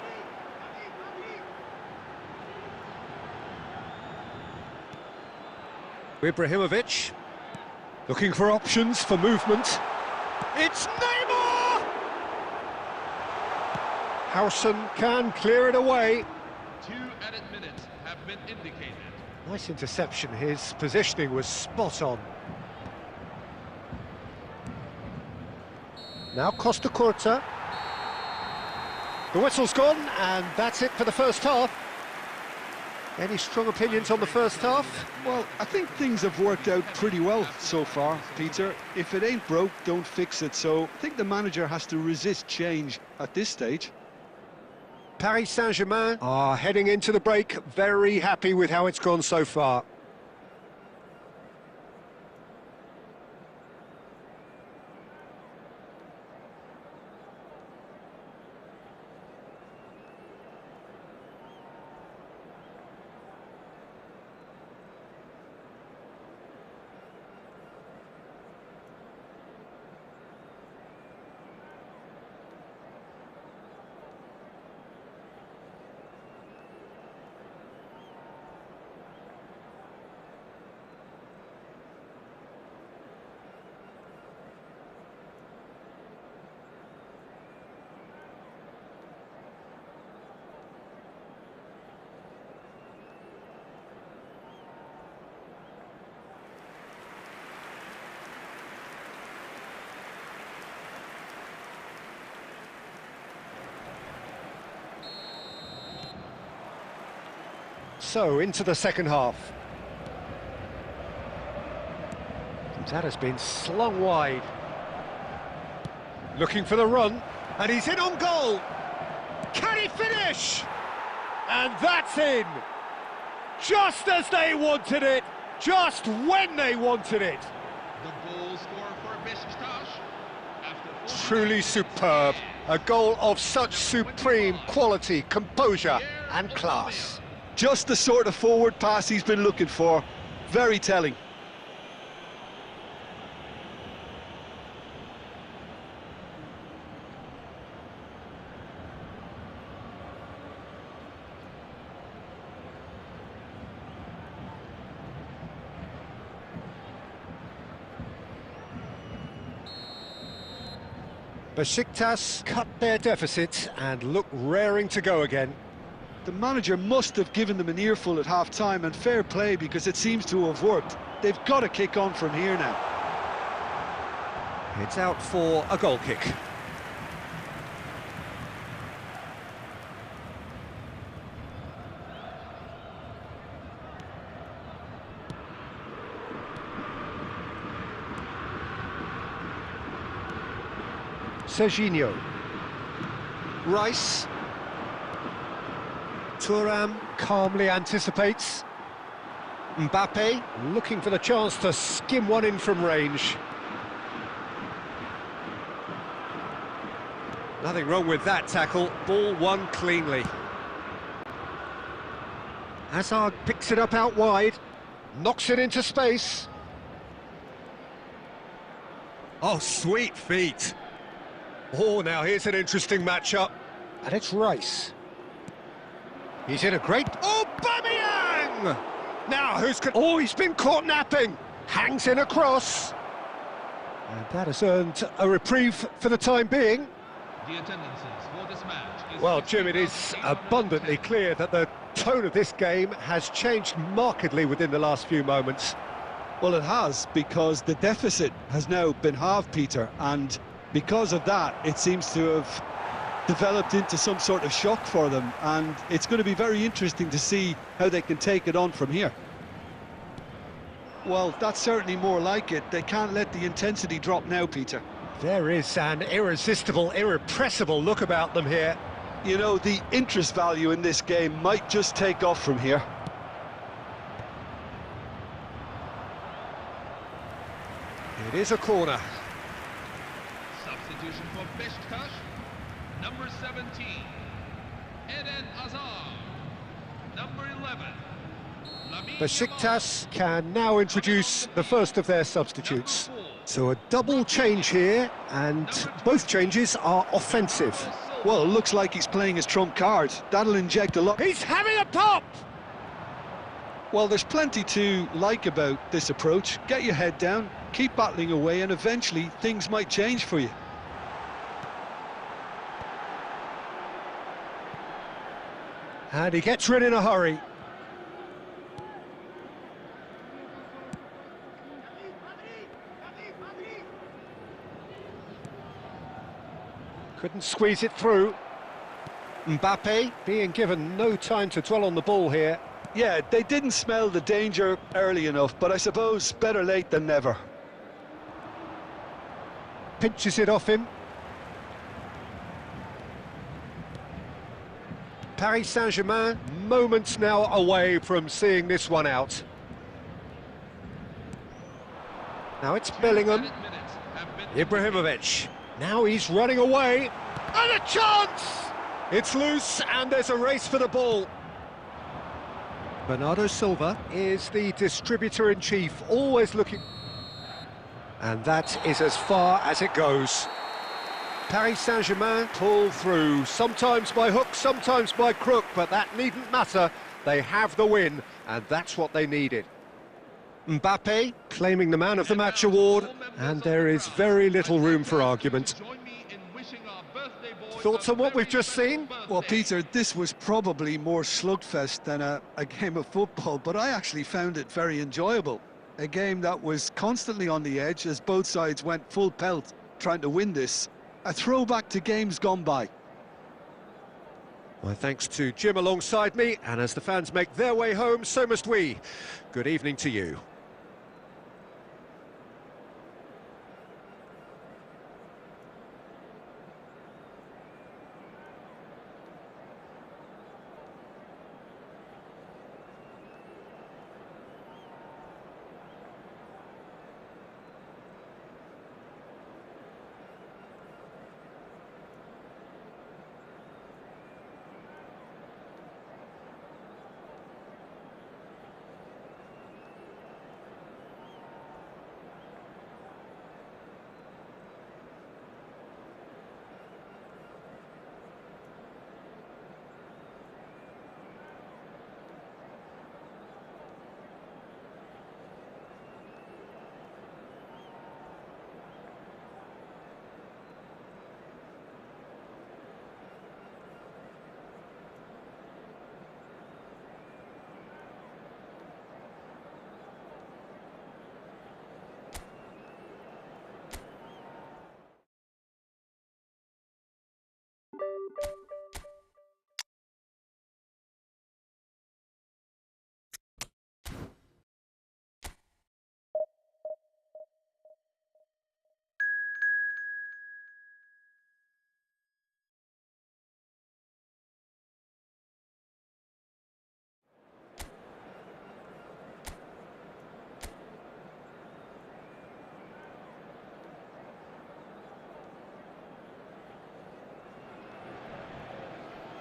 Ibrahimovic. Looking for options for movement. It's Neymar! Howson can clear it away. 2 added minutes have been indicated. Nice interception, his positioning was spot on. Now Costa Curta. The whistle's gone, and that's it for the first half. Any strong opinions on the first half? Well, I think things have worked out pretty well so far, Peter. If it ain't broke, don't fix it. So I think the manager has to resist change at this stage. Paris Saint-Germain are heading into the break, very happy with how it's gone so far. So, into the second half. That has been slung wide. Looking for the run, and he's in on goal. Can he finish? And that's in! Just as they wanted it, just when they wanted it. The goal scorer for Beşiktaş. Truly superb. A goal of such supreme quality, composure and class. Just the sort of forward pass he's been looking for. Very telling. Beşiktaş cut their deficit and look raring to go again. The manager must have given them an earful at half-time, and fair play, because it seems to have worked. They've got to kick on from here now. It's out for a goal kick. Serginho. Rice. Thuram calmly anticipates. Mbappe looking for the chance to skim one in from range. Nothing wrong with that tackle, ball won cleanly. Hazard picks it up out wide, knocks it into space. Oh, sweet feet. Oh, now here's an interesting matchup. And it's Rice. He's in a great... Oh, Aubameyang! Now, Oh, he's been caught napping. Hangs in a cross. And that has earned a reprieve for the time being. The attendances for this match is... Well, Jim, it is abundantly clear that the tone of this game has changed markedly within the last few moments. Well, it has, because the deficit has now been halved, Peter, and because of that, it seems to have developed into some sort of shock for them, and it's going to be very interesting to see how they can take it on from here. Well, that's certainly more like it. They can't let the intensity drop now, Peter. There is an irresistible, irrepressible look about them here. You know, the interest value in this game might just take off from here. It is a corner. Substitution for Beşiktaş. Number 17, Eden Hazard. Number 11, Beşiktaş can now introduce the first of their substitutes. So a double change here, and both changes are offensive. Well, it looks like he's playing his trump card. That'll inject a lot. He's having a pop! Well, there's plenty to like about this approach. Get your head down, keep battling away, and eventually things might change for you. And he gets rid in a hurry. Couldn't squeeze it through. Mbappe being given no time to dwell on the ball here. Yeah, they didn't smell the danger early enough, but I suppose better late than never. Pinches it off him. Paris Saint-Germain, moments now away from seeing this one out. Now it's Bellingham. Ibrahimovic. Now he's running away. And a chance! It's loose, and there's a race for the ball. Bernardo Silva is the distributor-in-chief, always looking... And that is as far as it goes. Paris Saint-Germain pull through, sometimes by hook, sometimes by crook, but that needn't matter. They have the win, and that's what they needed. Mbappe claiming the Man of the Match award, and there is very little room for argument. Thoughts on what we've just seen? Well, Peter, this was probably more slugfest than a game of football, but I actually found it very enjoyable. A game that was constantly on the edge as both sides went full pelt trying to win this. A throwback to games gone by. My thanks to Jim alongside me, and as the fans make their way home, so must we. Good evening to you.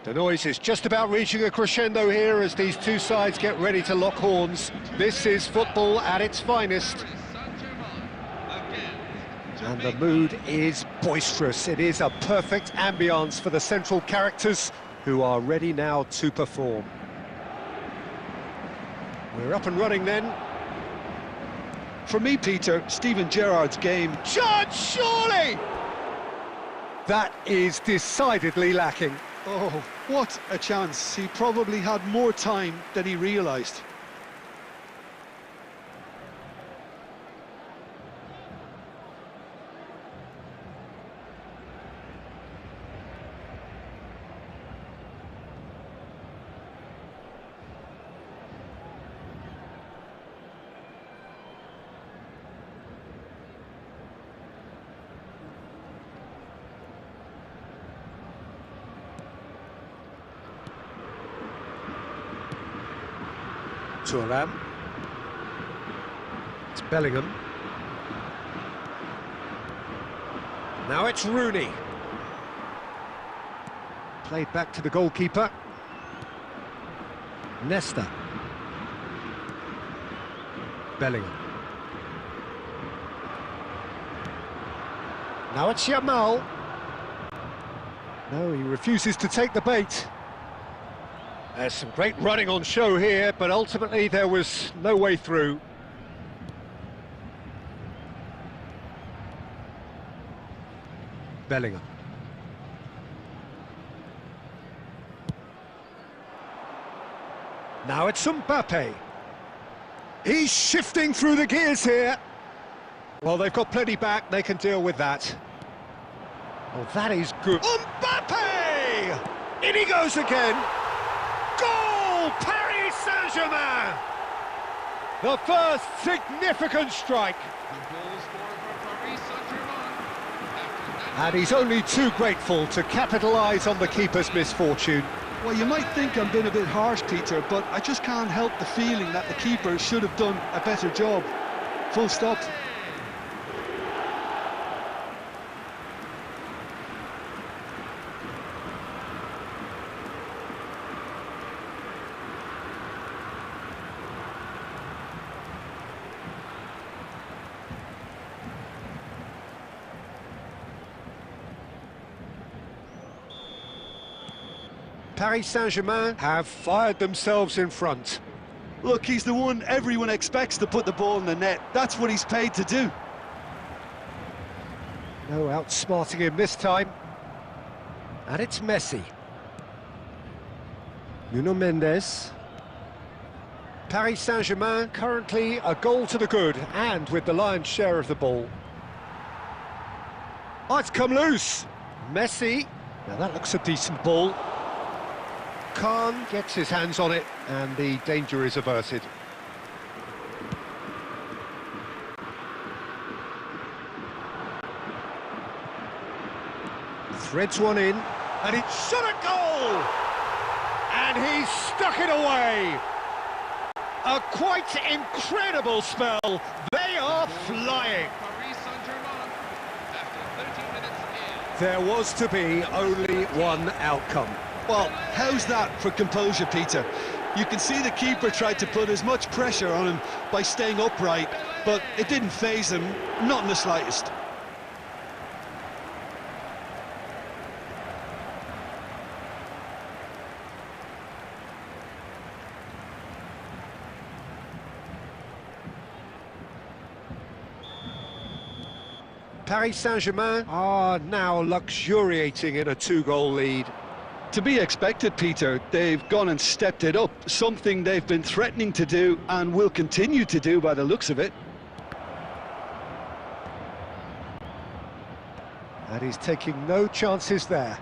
The noise is just about reaching a crescendo here as these two sides get ready to lock horns. This is football at its finest. And the mood is boisterous. It is a perfect ambience for the central characters who are ready now to perform. We're up and running then. For me, Peter, Steven Gerrard's game... Judge, surely! That is decidedly lacking. Oh, what a chance. He probably had more time than he realised. Thuram. It's Bellingham. Now it's Rooney. Played back to the goalkeeper. Nesta. Bellingham. Now it's Yamal. No, he refuses to take the bait. There's some great running on show here, but ultimately there was no way through. Bellingham. Now it's Mbappe. He's shifting through the gears here. Well, they've got plenty back, they can deal with that. Oh, that is good. Mbappe! In he goes again. Goal! Paris Saint-Germain! The first significant strike. And he's only too grateful to capitalise on the keeper's misfortune. Well, you might think I'm being a bit harsh, Peter, but I just can't help the feeling that the keeper should have done a better job. Full stop. Paris Saint-Germain have fired themselves in front. Look, he's the one everyone expects to put the ball in the net. That's what he's paid to do. No outsmarting him this time. And it's Messi. Nuno Mendes. Paris Saint-Germain currently a goal to the good and with the lion's share of the ball. Oh, it's come loose. Messi. Now that looks a decent ball. Khan gets his hands on it and the danger is averted. Threads one in and it's shot at goal! And he's stuck it away! A quite incredible spell. They are flying. There was to be only one outcome. Well, how's that for composure, Peter? You can see the keeper tried to put as much pressure on him by staying upright, but it didn't faze him, not in the slightest. Paris Saint-Germain are now luxuriating in a two-goal lead. To be expected, Peter. They've gone and stepped it up, something they've been threatening to do and will continue to do by the looks of it. And he's taking no chances there.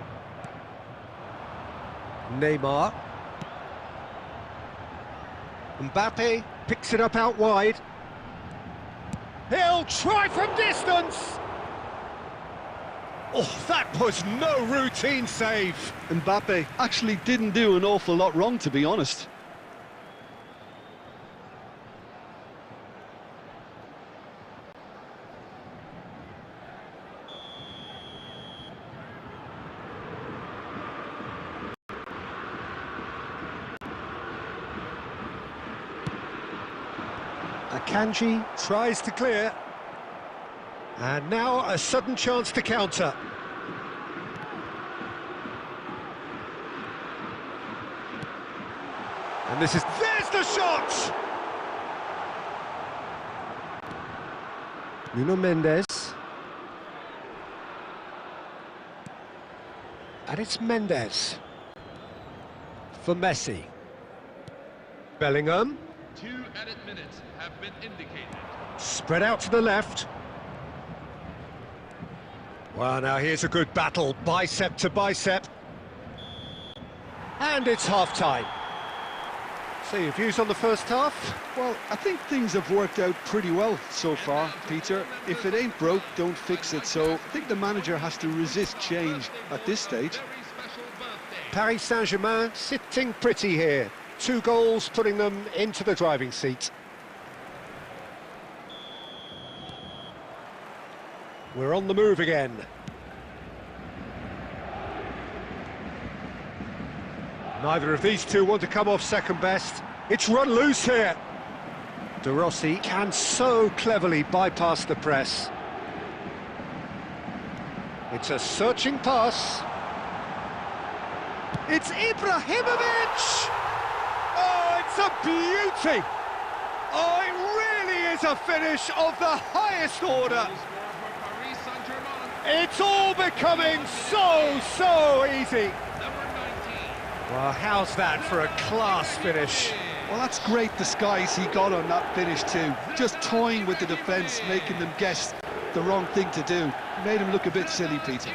Neymar. Mbappe picks it up out wide. He'll try from distance! Oh, that was no routine save. Mbappe actually didn't do an awful lot wrong, to be honest. Akanji tries to clear. And now a sudden chance to counter. And there's the shot! Nuno Mendes. And it's Mendes. For Messi. Bellingham. 2 added minutes have been indicated. Spread out to the left. Well, now here's a good battle, bicep to bicep. And it's half-time. So your views on the first half? Well, I think things have worked out pretty well so far, Peter. If it ain't broke, don't fix it. So I think the manager has to resist change at this stage. Paris Saint-Germain sitting pretty here. 2 goals putting them into the driving seat. We're on the move again. Neither of these two want to come off second best. It's run loose here. De Rossi can so cleverly bypass the press. It's a searching pass. It's Ibrahimovic! Oh, it's a beauty! Oh, it really is a finish of the highest order. It's all becoming so easy. Well, how's that for a class finish? Well, that's great disguise he got on that finish too. Just toying with the defence, making them guess the wrong thing to do. Made him look a bit silly, Peter.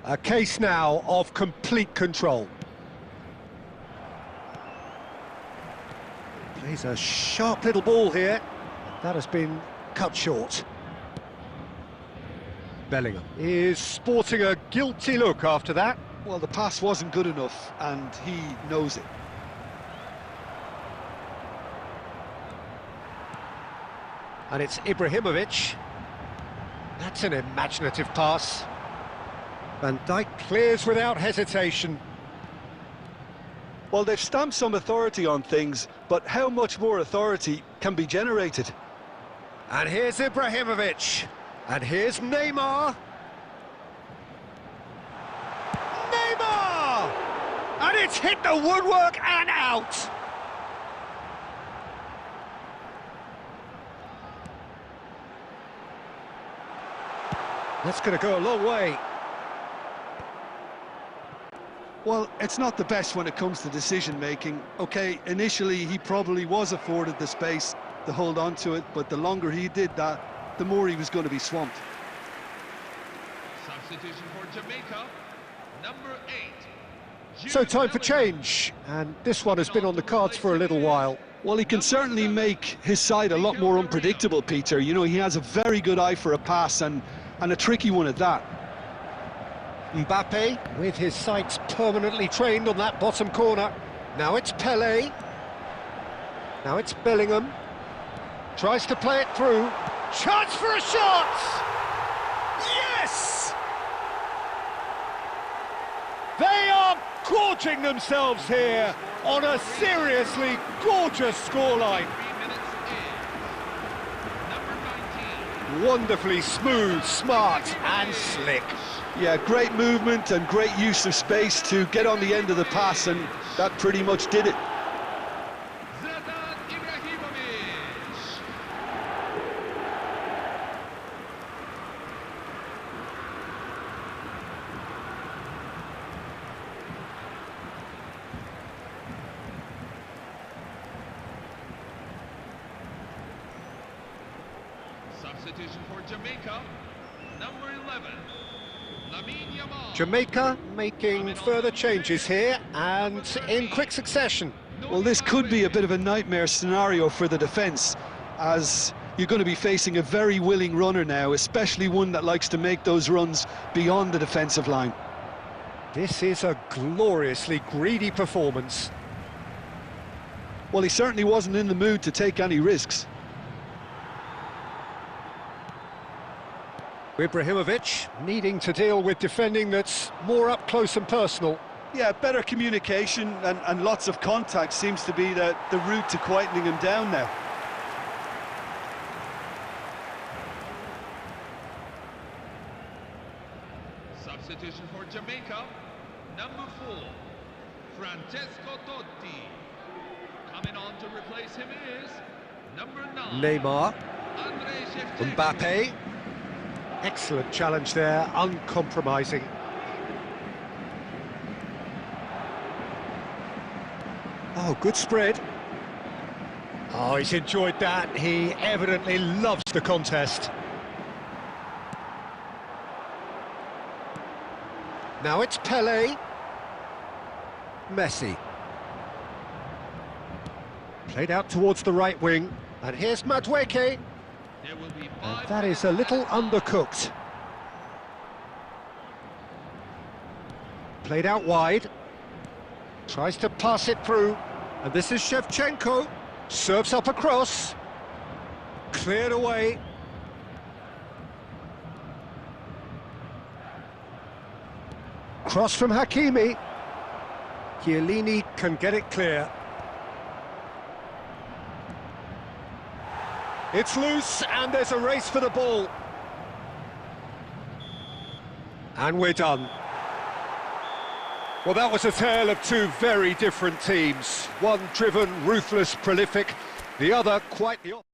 A case now of complete control. Plays a sharp little ball here. That has been cut short. Bellingham is sporting a guilty look after that. Well, the pass wasn't good enough, and he knows it. And it's Ibrahimovic. That's an imaginative pass. Van Dijk clears without hesitation. Well, they've stamped some authority on things, but how much more authority can be generated? And here's Ibrahimovic. And here's Neymar. Neymar! And it's hit the woodwork and out. That's going to go a long way. Well, it's not the best when it comes to decision-making. OK, initially he probably was afforded the space to hold on to it, but the longer he did that, the more he was going to be swamped. Substitution for Jamaica, number 8. So time for change, and this one has been on the cards for a little while. Well, he can certainly make his side a lot more unpredictable, Peter. You know, he has a very good eye for a pass, and a tricky one at that. Mbappe, with his sights permanently trained on that bottom corner. Now it's Pelé. Now it's Bellingham. Tries to play it through. Chance for a shot! Yes! They are gorging themselves here on a seriously gorgeous scoreline. Wonderfully smooth, smart and slick. Yeah, great movement and great use of space to get on the end of the pass, and that pretty much did it. Substitution for Jamaica, number 11. Jamaica making further changes here and in quick succession. Well, this could be a bit of a nightmare scenario for the defence, as you're going to be facing a very willing runner now, especially one that likes to make those runs beyond the defensive line. This is a gloriously greedy performance. Well, he certainly wasn't in the mood to take any risks. Ibrahimovic needing to deal with defending that's more up close and personal. Yeah, better communication and lots of contact seems to be the route to quietening him down now. Substitution for Jamaica, number 4, Francesco Totti. Coming on to replace him is number 9, Neymar, Andrei Shevchenko. Mbappe. Excellent challenge there, uncompromising. Oh, good spread. Oh, he's enjoyed that. He evidently loves the contest. Now it's Pele. Messi. Played out towards the right wing. And here's Madueke. There will be And that is a little undercooked. Played out wide. Tries to pass it through. And this is Shevchenko. Serves up a cross. Cleared away. Cross from Hakimi. Chiellini can get it clear. It's loose, and there's a race for the ball. And we're done. Well, that was a tale of two very different teams. One driven, ruthless, prolific. The other quite the opposite.